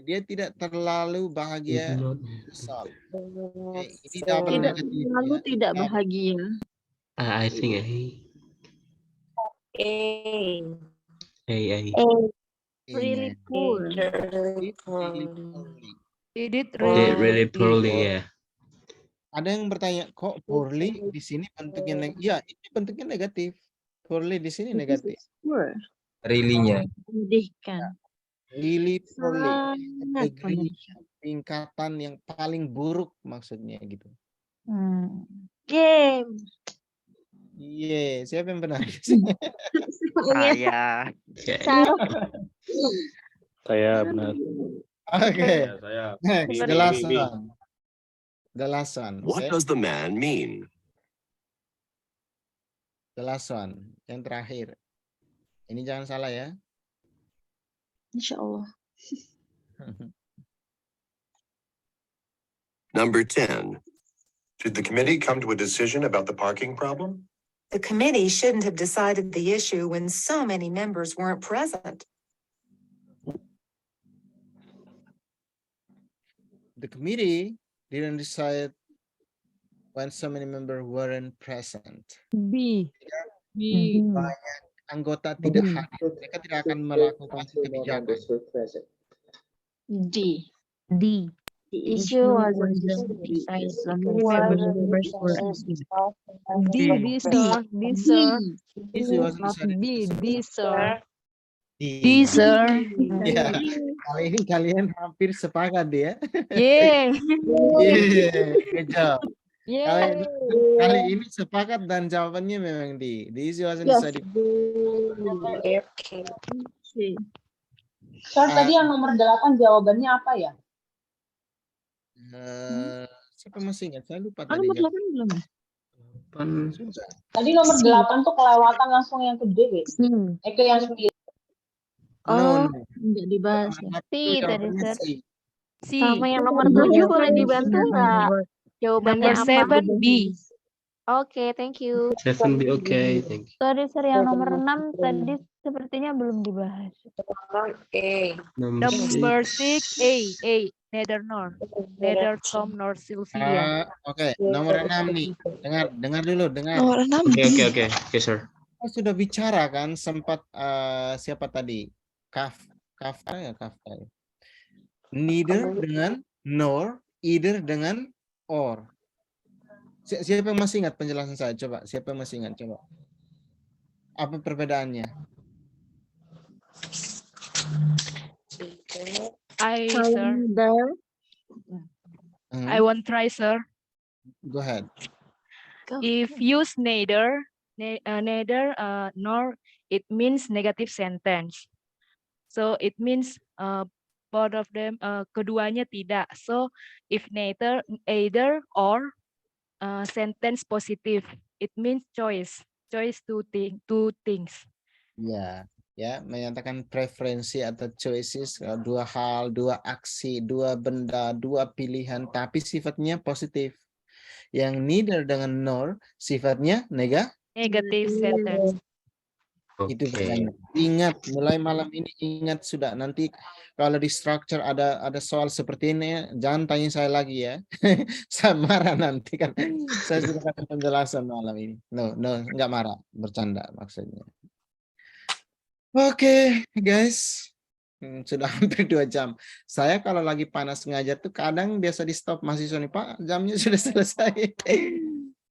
[SPEAKER 1] dia tidak terlalu bahagia. Ini jawaban negatif.
[SPEAKER 12] Lalu tidak bahagia.
[SPEAKER 5] I think
[SPEAKER 12] Really poor.
[SPEAKER 1] Did
[SPEAKER 5] really poorly, yeah.
[SPEAKER 1] Ada yang bertanya, kok poorly di sini bentuknya negatif? Ya, ini bentuknya negatif. Poorly di sini negatif.
[SPEAKER 9] Really-nya.
[SPEAKER 12] Menyedihkan.
[SPEAKER 1] Really poorly.
[SPEAKER 12] Sangat menyedihkan.
[SPEAKER 1] Tingkatan yang paling buruk maksudnya gitu.
[SPEAKER 12] Game.
[SPEAKER 1] Iya, siapa yang benar?
[SPEAKER 15] Saya.
[SPEAKER 13] Saya benar.
[SPEAKER 1] Oke.
[SPEAKER 13] Saya.
[SPEAKER 1] Next, the last one. The last one.
[SPEAKER 10] What does the man mean?
[SPEAKER 1] The last one. Yang terakhir. Ini jangan salah ya.
[SPEAKER 12] Insya Allah.
[SPEAKER 10] Number 10. Did the committee come to a decision about the parking problem?
[SPEAKER 11] The committee shouldn't have decided the issue when so many members weren't present.
[SPEAKER 1] The committee didn't decide when so many members weren't present.
[SPEAKER 12] B.
[SPEAKER 1] Banyak anggota tidak hadir. Mereka tidak akan melakukan kebijakan.
[SPEAKER 12] D.
[SPEAKER 8] The issue wasn't just decided when members were absent.
[SPEAKER 12] D, sir.
[SPEAKER 1] Ya, kali ini kalian hampir sepakat ya.
[SPEAKER 12] Yeah.
[SPEAKER 1] Good job. Kali ini sepakat dan jawabannya memang D. The issue wasn't decided.
[SPEAKER 17] Sir, tadi yang nomor 8 jawabannya apa ya?
[SPEAKER 1] Siapa masih ingat? Saya lupa
[SPEAKER 12] tadi. Nomor 8 belum.
[SPEAKER 17] Tadi nomor 8 tuh kelewatan langsung yang ke D. Ke yang 9.
[SPEAKER 12] Enggak dibahas.
[SPEAKER 6] C tadi, Sir.
[SPEAKER 12] Sama yang nomor 7 boleh dibantu enggak?
[SPEAKER 6] Jawabannya
[SPEAKER 12] Number
[SPEAKER 6] 7 B. Oke, thank you.
[SPEAKER 5] 7B, okay, thank you.
[SPEAKER 6] Sorry, Sir, yang nomor 6 tadi sepertinya belum dibahas.
[SPEAKER 3] Number 6 A. Neither nor. Neither Tom nor Sylvia.
[SPEAKER 1] Oke, nomor 6 nih. Dengar dulu, dengar.
[SPEAKER 5] Nomor 6. Oke, sir.
[SPEAKER 1] Kita sudah bicara kan sempat siapa tadi? Kafka ya. Neither dengan nor, either dengan or. Siapa yang masih ingat penjelasan saya? Coba, siapa yang masih ingat? Coba. Apa perbedaannya?
[SPEAKER 3] Sir. I want try, sir.
[SPEAKER 1] Go ahead.
[SPEAKER 3] If use neither nor, it means negative sentence. So it means both of them, keduanya tidak. So if neither, either or, sentence positive, it means choice two things.
[SPEAKER 1] Ya, menyatakan preferensi atau choices, dua hal, dua aksi, dua benda, dua pilihan, tapi sifatnya positif. Yang neither dengan nor sifatnya
[SPEAKER 3] Negative sentence.
[SPEAKER 1] Itu bedanya. Ingat, mulai malam ini ingat sudah. Nanti kalau di structure ada soal seperti ini, jangan tanya saya lagi ya. Saya marah nanti kan. Saya sudah kasih penjelasan malam ini. No, nggak marah, bercanda maksudnya. Oke, guys. Sudah hampir 2 jam. Saya kalau lagi panas ngajar tuh kadang biasa di stop mahasiswa nih, Pak, jamnya sudah selesai.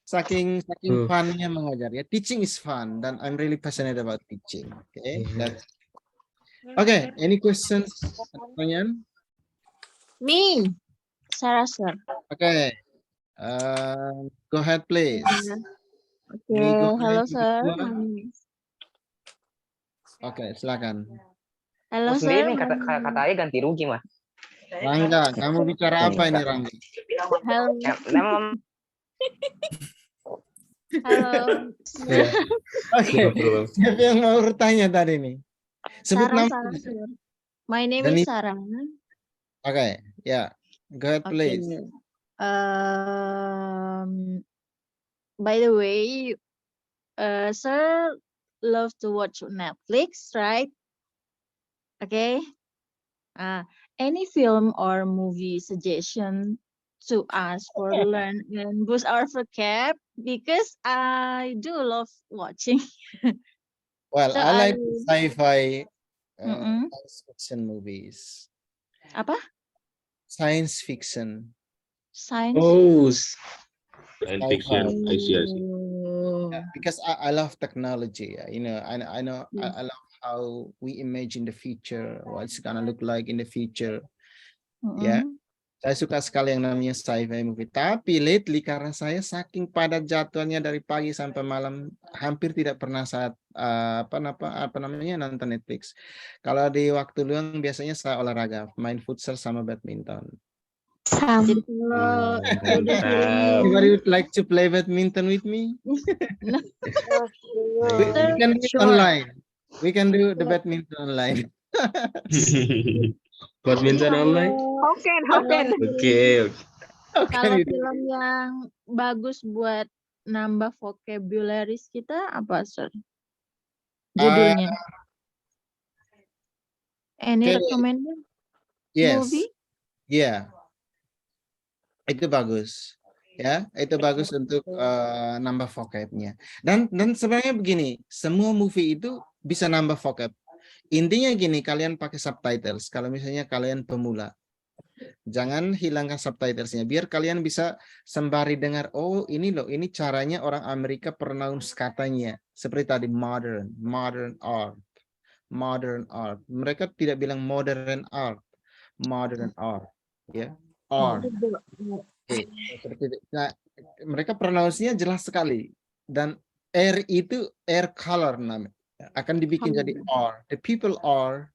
[SPEAKER 1] Saking funnya mengajar ya. Teaching is fun dan I'm really passionate about teaching. Okay, any questions? Pertanyaan?
[SPEAKER 8] Me, Sarah, sir.
[SPEAKER 1] Okay. Go ahead, please.
[SPEAKER 8] Okay, hello, sir.
[SPEAKER 1] Oke, silakan.
[SPEAKER 8] Hello,
[SPEAKER 18] Mas
[SPEAKER 8] sir.
[SPEAKER 18] ini kata ayah ganti rugi, Mas.
[SPEAKER 1] Rangga, kamu bicara apa ini, Rangga?
[SPEAKER 8] Halo. Halo.
[SPEAKER 1] Oke, siapa yang mau bertanya tadi nih? Sebut
[SPEAKER 8] Sarah,
[SPEAKER 1] nama.
[SPEAKER 8] sir. My name is Sarah.
[SPEAKER 1] Okay, yeah. Go ahead, please.
[SPEAKER 8] By the way, sir love to watch Netflix, right? Okay. Any film or movie suggestion to us for learn and boost our vocab, because I do love watching.
[SPEAKER 1] Well,
[SPEAKER 8] So
[SPEAKER 1] I like sci-fi science fiction movies.
[SPEAKER 8] Apa?
[SPEAKER 1] Science fiction.
[SPEAKER 8] Science.
[SPEAKER 13] Science fiction. I see.
[SPEAKER 1] Yeah, because I love technology. You know, I know I love how we imagine the future, what it's gonna look like in the future. Ya, saya suka sekali yang namanya sci-fi movie. Tapi lately karena saya saking padat jadwalnya dari pagi sampai malam, hampir tidak pernah saat apa namanya nonton Netflix. Kalau di waktu luang biasanya saya olahraga, main futsal sama badminton.
[SPEAKER 8] Jadi kalau
[SPEAKER 1] Anybody would like to play badminton with me? We can do it online. We can do the badminton online.
[SPEAKER 5] Badminton online?
[SPEAKER 8] Oke. Kalau film yang bagus buat nambah vocabularies kita apa, sir? Judulnya? Any recommended movie?
[SPEAKER 1] Yeah. Itu bagus. Ya, itu bagus untuk nambah vocabnya. Dan sebenarnya begini, semua movie itu bisa nambah vocab. Intinya gini, kalian pakai subtitles. Kalau misalnya kalian pemula, jangan hilangkan subtitlesnya. Biar kalian bisa sembari dengar, oh ini loh, ini caranya orang Amerika pronounce katanya. Seperti tadi, modern art. Mereka tidak bilang modern art. Ya, art. Nah, mereka pronounce-nya jelas sekali. Dan R itu air color namanya. Akan dibikin jadi are. The people are,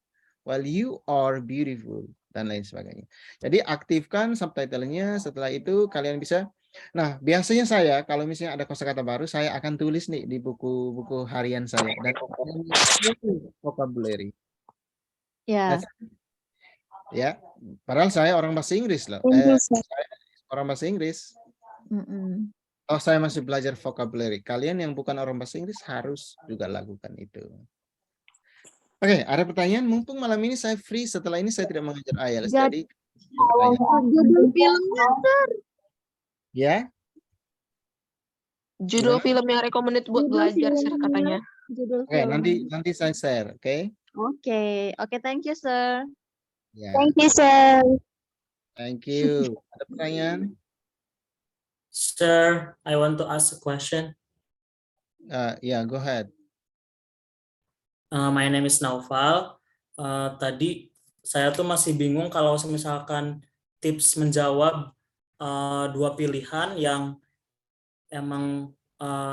[SPEAKER 1] while you are beautiful, dan lain sebagainya. Jadi aktifkan subtitlenya. Setelah itu kalian bisa. Nah, biasanya saya kalau misalnya ada kosakata baru, saya akan tulis nih di buku harian saya dan vocabulary.
[SPEAKER 8] Ya.
[SPEAKER 1] Ya, padahal saya orang bahasa Inggris loh. Saya orang bahasa Inggris. Oh, saya masih belajar vocabulary. Kalian yang bukan orang bahasa Inggris harus juga lakukan itu. Oke, ada pertanyaan? Mumpung malam ini saya free, setelah ini saya tidak mengajar IELTS. Jadi
[SPEAKER 8] judul filmnya, sir.
[SPEAKER 1] Ya?
[SPEAKER 19] Judul film yang recommended buat belajar, sir, katanya.
[SPEAKER 1] Oke, nanti saya share, oke?
[SPEAKER 8] Oke, thank you, sir.
[SPEAKER 1] Ya.
[SPEAKER 8] Thank you, sir.
[SPEAKER 1] Thank you. Ada pertanyaan?
[SPEAKER 2] Sir, I want to ask a question.
[SPEAKER 1] Yeah, go ahead.
[SPEAKER 2] My name is Naufal. Tadi saya tuh masih bingung kalau misalkan tips menjawab dua pilihan yang emang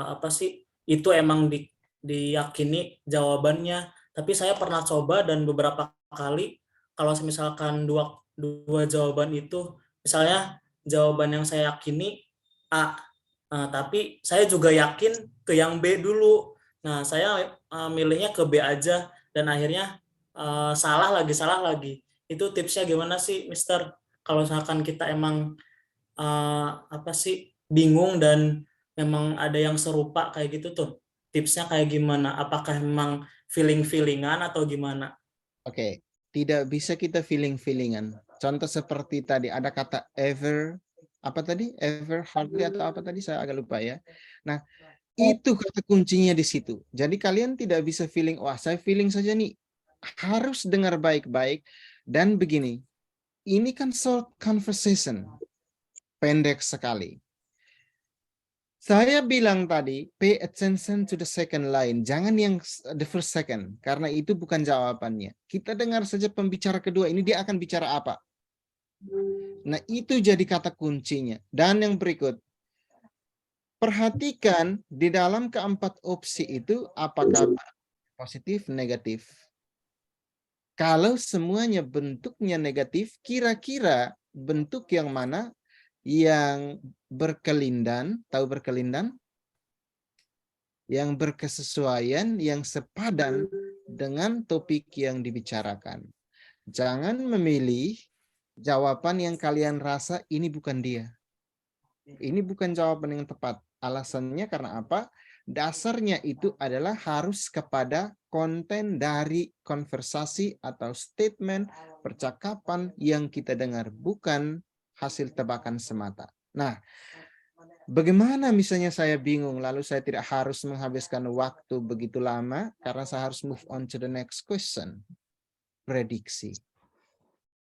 [SPEAKER 2] apa sih itu emang diyakini jawabannya. Tapi saya pernah coba dan beberapa kali kalau misalkan dua jawaban itu, misalnya jawaban yang saya yakini A, tapi saya juga yakin ke yang B dulu. Nah, saya milihnya ke B aja dan akhirnya salah lagi. Itu tipsnya gimana sih, Mister? Kalau misalkan kita emang apa sih bingung dan memang ada yang serupa kayak gitu tuh, tipsnya kayak gimana? Apakah memang feeling-feelingan atau gimana?
[SPEAKER 1] Oke, tidak bisa kita feeling-feelingan. Contoh seperti tadi ada kata ever, apa tadi? Ever hardly atau apa tadi? Saya agak lupa ya. Nah, itu kata kuncinya di situ. Jadi kalian tidak bisa feeling, wah saya feeling saja nih. Harus dengar baik-baik dan begini. Ini kan short conversation. Pendek sekali. Saya bilang tadi, pay attention to the second line. Jangan yang the first second. Karena itu bukan jawabannya. Kita dengar saja pembicara kedua. Ini dia akan bicara apa. Nah, itu jadi kata kuncinya. Dan yang berikut. Perhatikan di dalam keempat opsi itu apakah positif, negatif. Kalau semuanya bentuknya negatif, kira-kira bentuk yang mana yang berkelindan, tahu berkelindan? Yang berkesesuaian, yang sepadan dengan topik yang dibicarakan. Jangan memilih jawaban yang kalian rasa ini bukan dia. Ini bukan jawaban yang tepat. Alasannya karena apa? Dasarnya itu adalah harus kepada konten dari konversasi atau statement percakapan yang kita dengar, bukan hasil tebakan semata. Nah, bagaimana misalnya saya bingung, lalu saya tidak harus menghabiskan waktu begitu lama karena saya harus move on to the next question. Prediksi.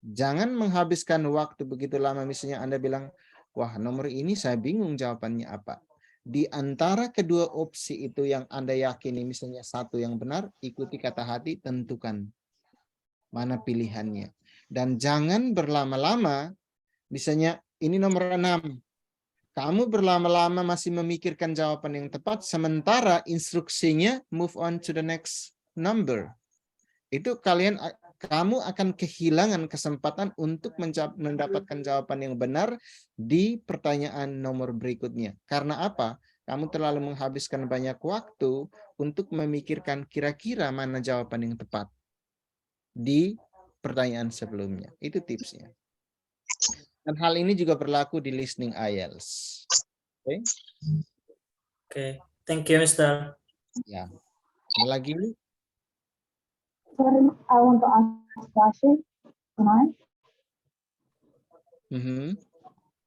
[SPEAKER 1] Jangan menghabiskan waktu begitu lama, misalnya Anda bilang, wah nomor ini saya bingung jawabannya apa. Di antara kedua opsi itu yang Anda yakini, misalnya satu yang benar, ikuti kata hati, tentukan mana pilihannya. Dan jangan berlama-lama, misalnya ini nomor 6. Kamu berlama-lama masih memikirkan jawaban yang tepat, sementara instruksinya move on to the next number. Itu kamu akan kehilangan kesempatan untuk mendapatkan jawaban yang benar di pertanyaan nomor berikutnya. Karena apa? Kamu terlalu menghabiskan banyak waktu untuk memikirkan kira-kira mana jawaban yang tepat di pertanyaan sebelumnya. Itu tipsnya. Dan hal ini juga berlaku di listening IELTS. Oke.
[SPEAKER 2] Oke, thank you, Mister.
[SPEAKER 1] Ya. Ada lagi?
[SPEAKER 17] Sorry, I want to ask a question. Can I?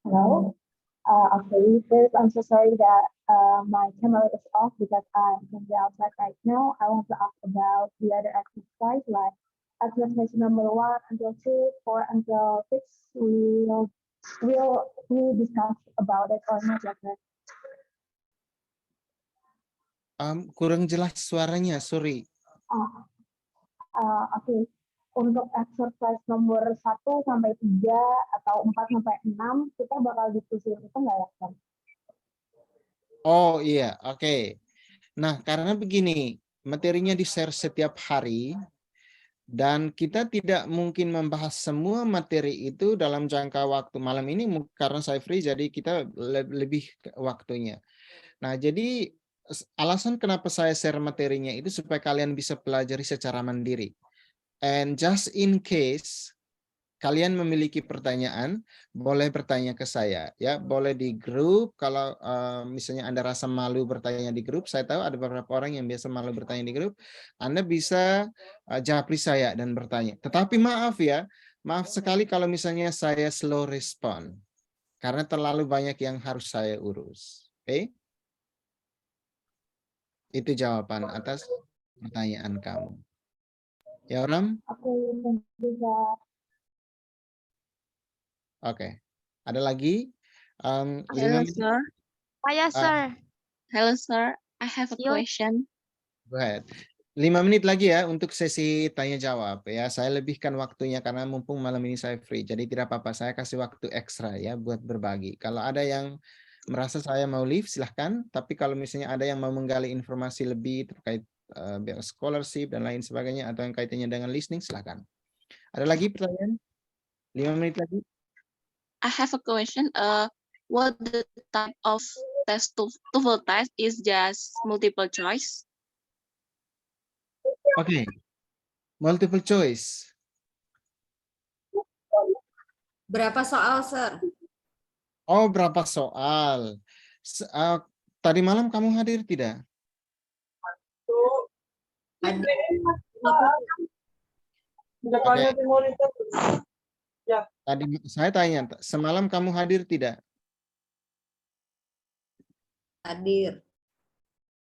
[SPEAKER 17] Hello. Okay, first I'm so sorry that my camera is off because I'm in the outside right now. I want to ask about the other exercise, like exercise number 1 until 2, 4 until 6. Will we discuss about it or not like that?
[SPEAKER 1] Kurang jelas suaranya, sorry.
[SPEAKER 17] Oke. Untuk exercise nomor 1 sampai 3 atau 4 sampai 6 kita bakal diskusi itu nggak ya, Kan?
[SPEAKER 1] Oh iya, oke. Nah, karena begini, materinya di-share setiap hari dan kita tidak mungkin membahas semua materi itu dalam jangka waktu malam ini karena saya free, jadi kita lebih waktunya. Nah, jadi alasan kenapa saya share materinya itu supaya kalian bisa pelajari secara mandiri. And just in case kalian memiliki pertanyaan, boleh bertanya ke saya, ya. Boleh di grup. Kalau misalnya Anda rasa malu bertanya di grup, saya tahu ada beberapa orang yang biasa malu bertanya di grup. Anda bisa japri saya dan bertanya. Tetapi maaf ya, maaf sekali kalau misalnya saya slow respon, karena terlalu banyak yang harus saya urus. Oke? Itu jawaban atas pertanyaan kamu. Ya, Ram? Oke. Ada lagi? 5
[SPEAKER 8] Hello,
[SPEAKER 1] menit.
[SPEAKER 8] sir.
[SPEAKER 7] Saya, sir.
[SPEAKER 8] Hello, sir. I have a
[SPEAKER 7] Yo.
[SPEAKER 8] question.
[SPEAKER 1] Go ahead. 5 menit lagi ya untuk sesi tanya jawab ya. Saya lebihkan waktunya karena mumpung malam ini saya free. Jadi tidak apa-apa, saya kasih waktu ekstra ya buat berbagi. Kalau ada yang merasa saya mau leave silahkan. Tapi kalau misalnya ada yang mau menggali informasi lebih terkait scholarship dan lain sebagainya atau yang kaitannya dengan listening silahkan. Ada lagi pertanyaan? 5 menit lagi.
[SPEAKER 8] I have a question. What the type of test TOEFL test is just multiple choice?
[SPEAKER 1] Oke. Multiple choice.
[SPEAKER 20] Berapa soal, sir?
[SPEAKER 1] Oh, berapa soal? Tadi malam kamu hadir tidak? Oke. Tadi saya tanya, semalam kamu hadir tidak?
[SPEAKER 20] Hadir,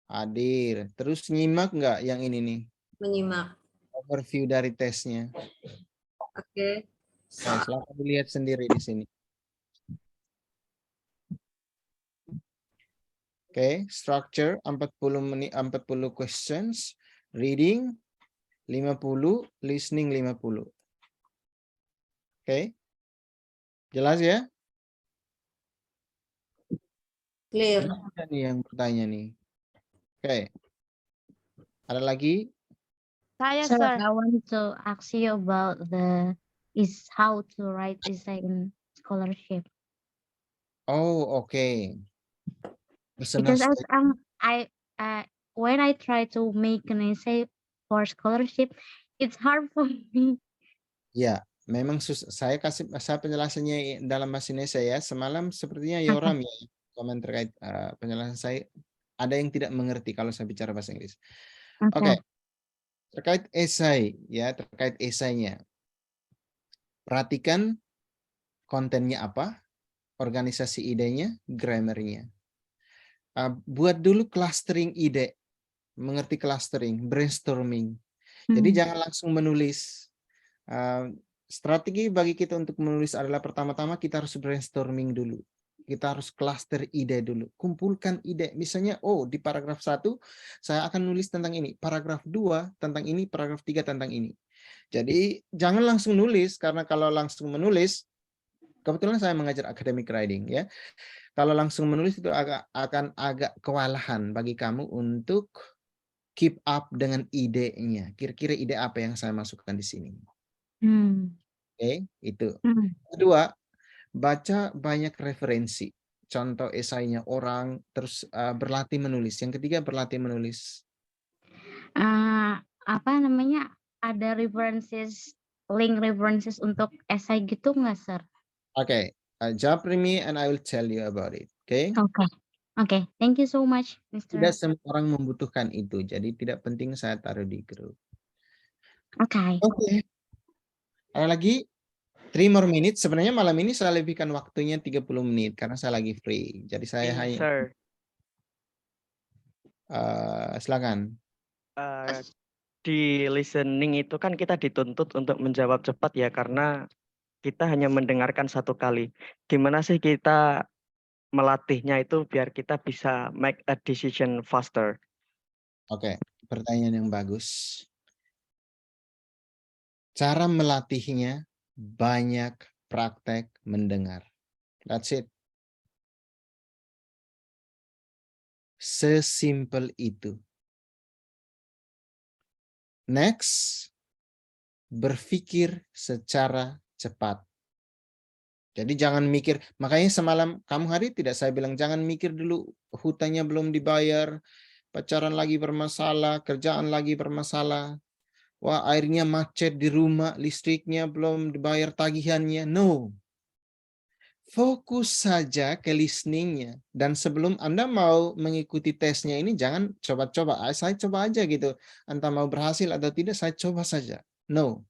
[SPEAKER 1] Hadir. Terus nyimak nggak yang ini nih?
[SPEAKER 20] menyimak.
[SPEAKER 1] Overview dari tesnya.
[SPEAKER 20] Oke.
[SPEAKER 1] Nah, silahkan dilihat sendiri di sini. Oke, structure 40 menit, 40 questions, reading 50, listening 50. Oke. Jelas ya?
[SPEAKER 20] Clear.
[SPEAKER 1] Ada nih yang bertanya nih. Oke. Ada lagi?
[SPEAKER 7] Saya,
[SPEAKER 8] Sir,
[SPEAKER 7] sir.
[SPEAKER 8] I want to ask you about is how to write essay in scholarship.
[SPEAKER 1] Oh, oke. Personal
[SPEAKER 8] Because
[SPEAKER 1] statement.
[SPEAKER 8] when I try to make an essay for scholarship, it's hard for me.
[SPEAKER 1] Ya, memang saya kasih penjelasannya dalam bahasa Indonesia ya. Semalam sepertinya Yoram ya komen terkait penjelasan saya. Ada yang tidak mengerti kalau saya bicara bahasa Inggris. Oke. Terkait esai ya, terkait esainya. Perhatikan kontennya apa, organisasi idenya, grammarnya. Buat dulu clustering ide, mengerti clustering, brainstorming. Jadi jangan langsung menulis. Strategi bagi kita untuk menulis adalah pertama-tama kita harus brainstorming dulu. Kita harus cluster ide dulu. Kumpulkan ide. Misalnya, oh di paragraf 1 saya akan nulis tentang ini. Paragraf 2 tentang ini. Paragraf 3 tentang ini. Jadi jangan langsung nulis. Karena kalau langsung menulis, kebetulan saya mengajar academic writing ya. Kalau langsung menulis itu akan agak kewalahan bagi kamu untuk keep up dengan idenya. Kira-kira ide apa yang saya masukkan di sini. Oke, itu. Kedua, baca banyak referensi. Contoh esainya orang, terus berlatih menulis. Yang ketiga, berlatih menulis.
[SPEAKER 8] Apa namanya? Ada link references untuk esai gitu nggak, sir?
[SPEAKER 1] Oke, jawab me and I will tell you about it. Oke?
[SPEAKER 8] Oke. Thank you so much, Mr.
[SPEAKER 1] Tidak semua orang membutuhkan itu, jadi tidak penting saya taruh di grup.
[SPEAKER 8] Oke.
[SPEAKER 1] Ada lagi? 3 more minutes. Sebenarnya malam ini saya lebihkan waktunya 30 menit karena saya lagi free. Jadi saya hanya
[SPEAKER 15] Sir,
[SPEAKER 1] silakan.
[SPEAKER 15] Di listening itu kan kita dituntut untuk menjawab cepat ya karena kita hanya mendengarkan satu kali. Gimana sih kita melatihnya itu biar kita bisa make a decision faster?
[SPEAKER 1] Oke, pertanyaan yang bagus. Cara melatihnya banyak praktek mendengar. That's it. Sesimpel itu. Next, berpikir secara cepat. Jadi jangan mikir, makanya semalam kamu hari tidak saya bilang jangan mikir dulu hutangnya belum dibayar, pacaran lagi bermasalah, kerjaan lagi bermasalah. Wah, airnya macet di rumah, listriknya belum dibayar tagihannya. No. Fokus saja ke listeningnya. Dan sebelum Anda mau mengikuti tesnya ini, jangan coba-coba. Saya coba aja gitu. Entah mau berhasil atau tidak, saya coba saja. No.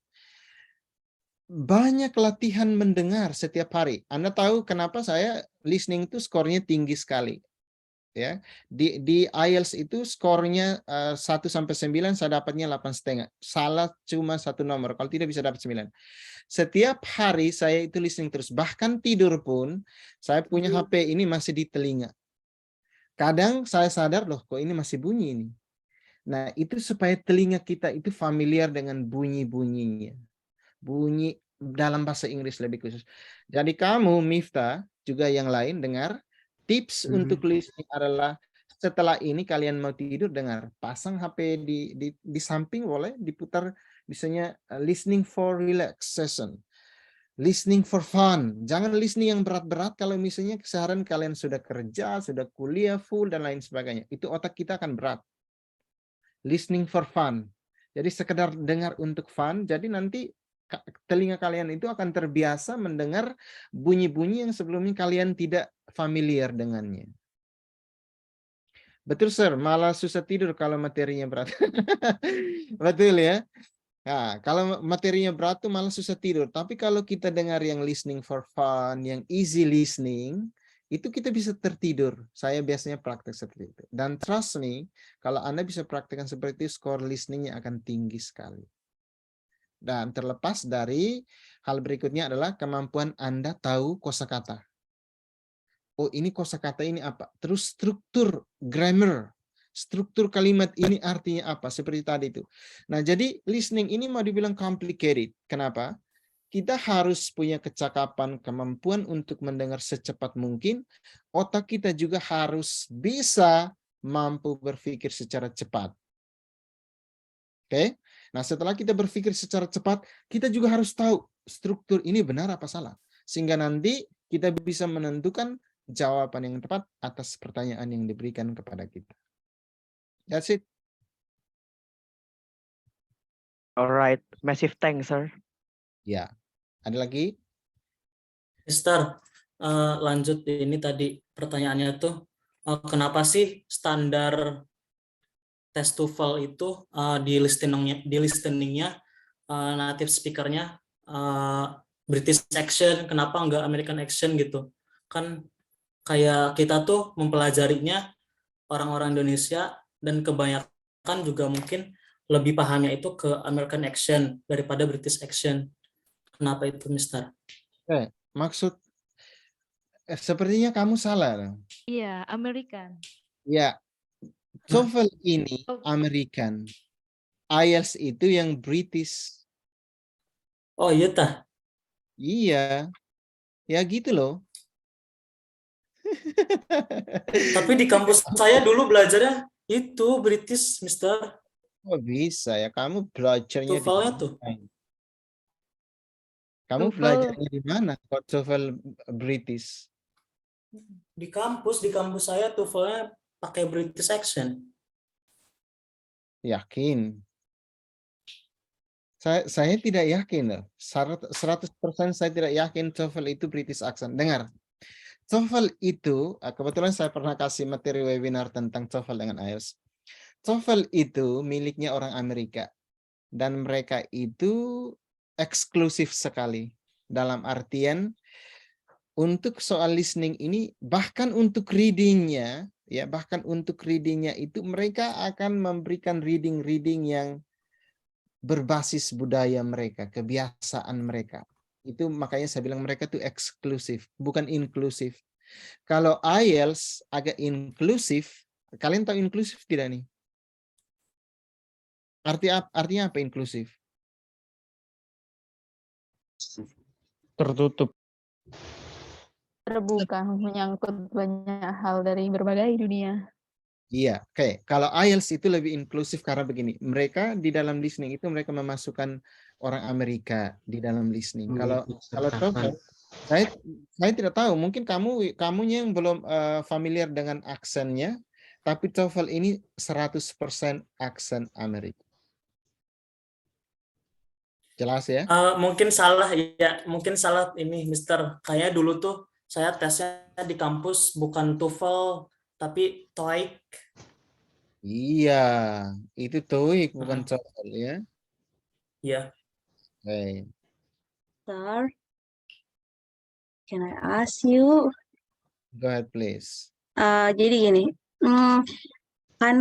[SPEAKER 1] Banyak latihan mendengar setiap hari. Anda tahu kenapa saya listening itu skornya tinggi sekali. ya. Di IELTS itu skornya 1 sampai 9, saya dapatnya 8,5. Salah cuma 1 nomor, kalau tidak bisa dapat 9. Setiap hari saya itu listening terus, bahkan tidur pun saya punya HP ini masih di telinga. Kadang saya sadar, loh kok ini masih bunyi ini. Nah, itu supaya telinga kita itu familiar dengan bunyi-bunyinya. Bunyi dalam bahasa Inggris lebih khusus. Jadi kamu, Miftah, juga yang lain dengar, tips untuk listening adalah setelah ini kalian mau tidur, dengar. Pasang HP di samping, boleh diputar misalnya listening for relaxation. Listening for fun. Jangan listening yang berat-berat kalau misalnya keseharian kalian sudah kerja, sudah kuliah full, dan lain sebagainya. Itu otak kita akan berat. Listening for fun. Jadi sekedar dengar untuk fun, jadi nanti telinga kalian itu akan terbiasa mendengar bunyi-bunyi yang sebelumnya kalian tidak familiar dengannya. Betul, Sir. Malah susah tidur kalau materinya berat. Betul ya. Nah, kalau materinya berat tuh malah susah tidur. Tapi kalau kita dengar yang listening for fun, yang easy listening, itu kita bisa tertidur. Saya biasanya praktek seperti itu. Dan trust me, kalau Anda bisa praktekkan seperti itu, skor listeningnya akan tinggi sekali. Dan terlepas dari hal berikutnya adalah kemampuan Anda tahu kosakata. Oh, ini kosakata ini apa? Terus struktur grammar, struktur kalimat ini artinya apa? Seperti tadi itu. Nah, jadi listening ini mau dibilang complicated. Kenapa? Kita harus punya kecakapan, kemampuan untuk mendengar secepat mungkin. Otak kita juga harus bisa mampu berpikir secara cepat. Oke? Nah, setelah kita berpikir secara cepat, kita juga harus tahu struktur ini benar apa salah. Sehingga nanti kita bisa menentukan jawaban yang tepat atas pertanyaan yang diberikan kepada kita. That's it.
[SPEAKER 15] Alright, massive thanks, sir.
[SPEAKER 1] Ya, ada lagi?
[SPEAKER 2] Mister, lanjut ini tadi pertanyaannya tuh, kenapa sih standar tes TOEFL itu di listeningnya native speakernya British accent, kenapa nggak American accent gitu? Kan kayak kita tuh mempelajarinya orang-orang Indonesia dan kebanyakan juga mungkin lebih pahamnya itu ke American accent daripada British accent. Kenapa itu, Mister?
[SPEAKER 1] Maksud sepertinya kamu salah.
[SPEAKER 3] Iya, American.
[SPEAKER 1] Ya, TOEFL ini American. IELTS itu yang British.
[SPEAKER 2] Oh iya tah?
[SPEAKER 1] Iya. Ya gitu loh.
[SPEAKER 2] Tapi di kampus saya dulu belajarnya itu British, Mister.
[SPEAKER 1] Oh bisa ya, kamu belajarnya di
[SPEAKER 2] TOEFL-nya tuh.
[SPEAKER 1] Kamu
[SPEAKER 3] TOEFL.
[SPEAKER 1] belajarnya di mana? Kok TOEFL British?
[SPEAKER 2] Di kampus saya TOEFL-nya pakai British accent.
[SPEAKER 1] Yakin? Saya tidak yakin loh. 100% saya tidak yakin TOEFL itu British accent. Dengar. TOEFL itu, kebetulan saya pernah kasih materi webinar tentang TOEFL dengan IELTS. TOEFL itu miliknya orang Amerika. Dan mereka itu eksklusif sekali. Dalam artian, untuk soal listening ini, bahkan untuk readingnya, ya bahkan untuk readingnya itu mereka akan memberikan reading yang berbasis budaya mereka, kebiasaan mereka. Itu makanya saya bilang mereka tuh eksklusif, bukan inklusif. Kalau IELTS agak inklusif, kalian tahu inklusif tidak nih? Artinya apa inklusif?
[SPEAKER 4] Tertutup.
[SPEAKER 6] Terbuka, menyangkut banyak hal dari berbagai dunia.
[SPEAKER 1] Iya, oke. Kalau IELTS itu lebih inklusif karena begini, mereka di dalam listening itu mereka memasukkan orang Amerika di dalam listening. Kalau TOEFL, saya tidak tahu, mungkin kamunya yang belum familiar dengan aksennya, tapi TOEFL ini 100% aksen Amerika. Jelas ya?
[SPEAKER 2] Mungkin salah ya, mungkin salah ini, Mister. Kayaknya dulu tuh saya tesnya di kampus bukan TOEFL tapi TOEIC.
[SPEAKER 1] Iya, itu TOEIC bukan TOEFL ya.
[SPEAKER 2] Iya.
[SPEAKER 1] Hey.
[SPEAKER 12] Sir, can I ask you?
[SPEAKER 1] Go ahead, please.
[SPEAKER 12] Jadi gini,
[SPEAKER 21] kan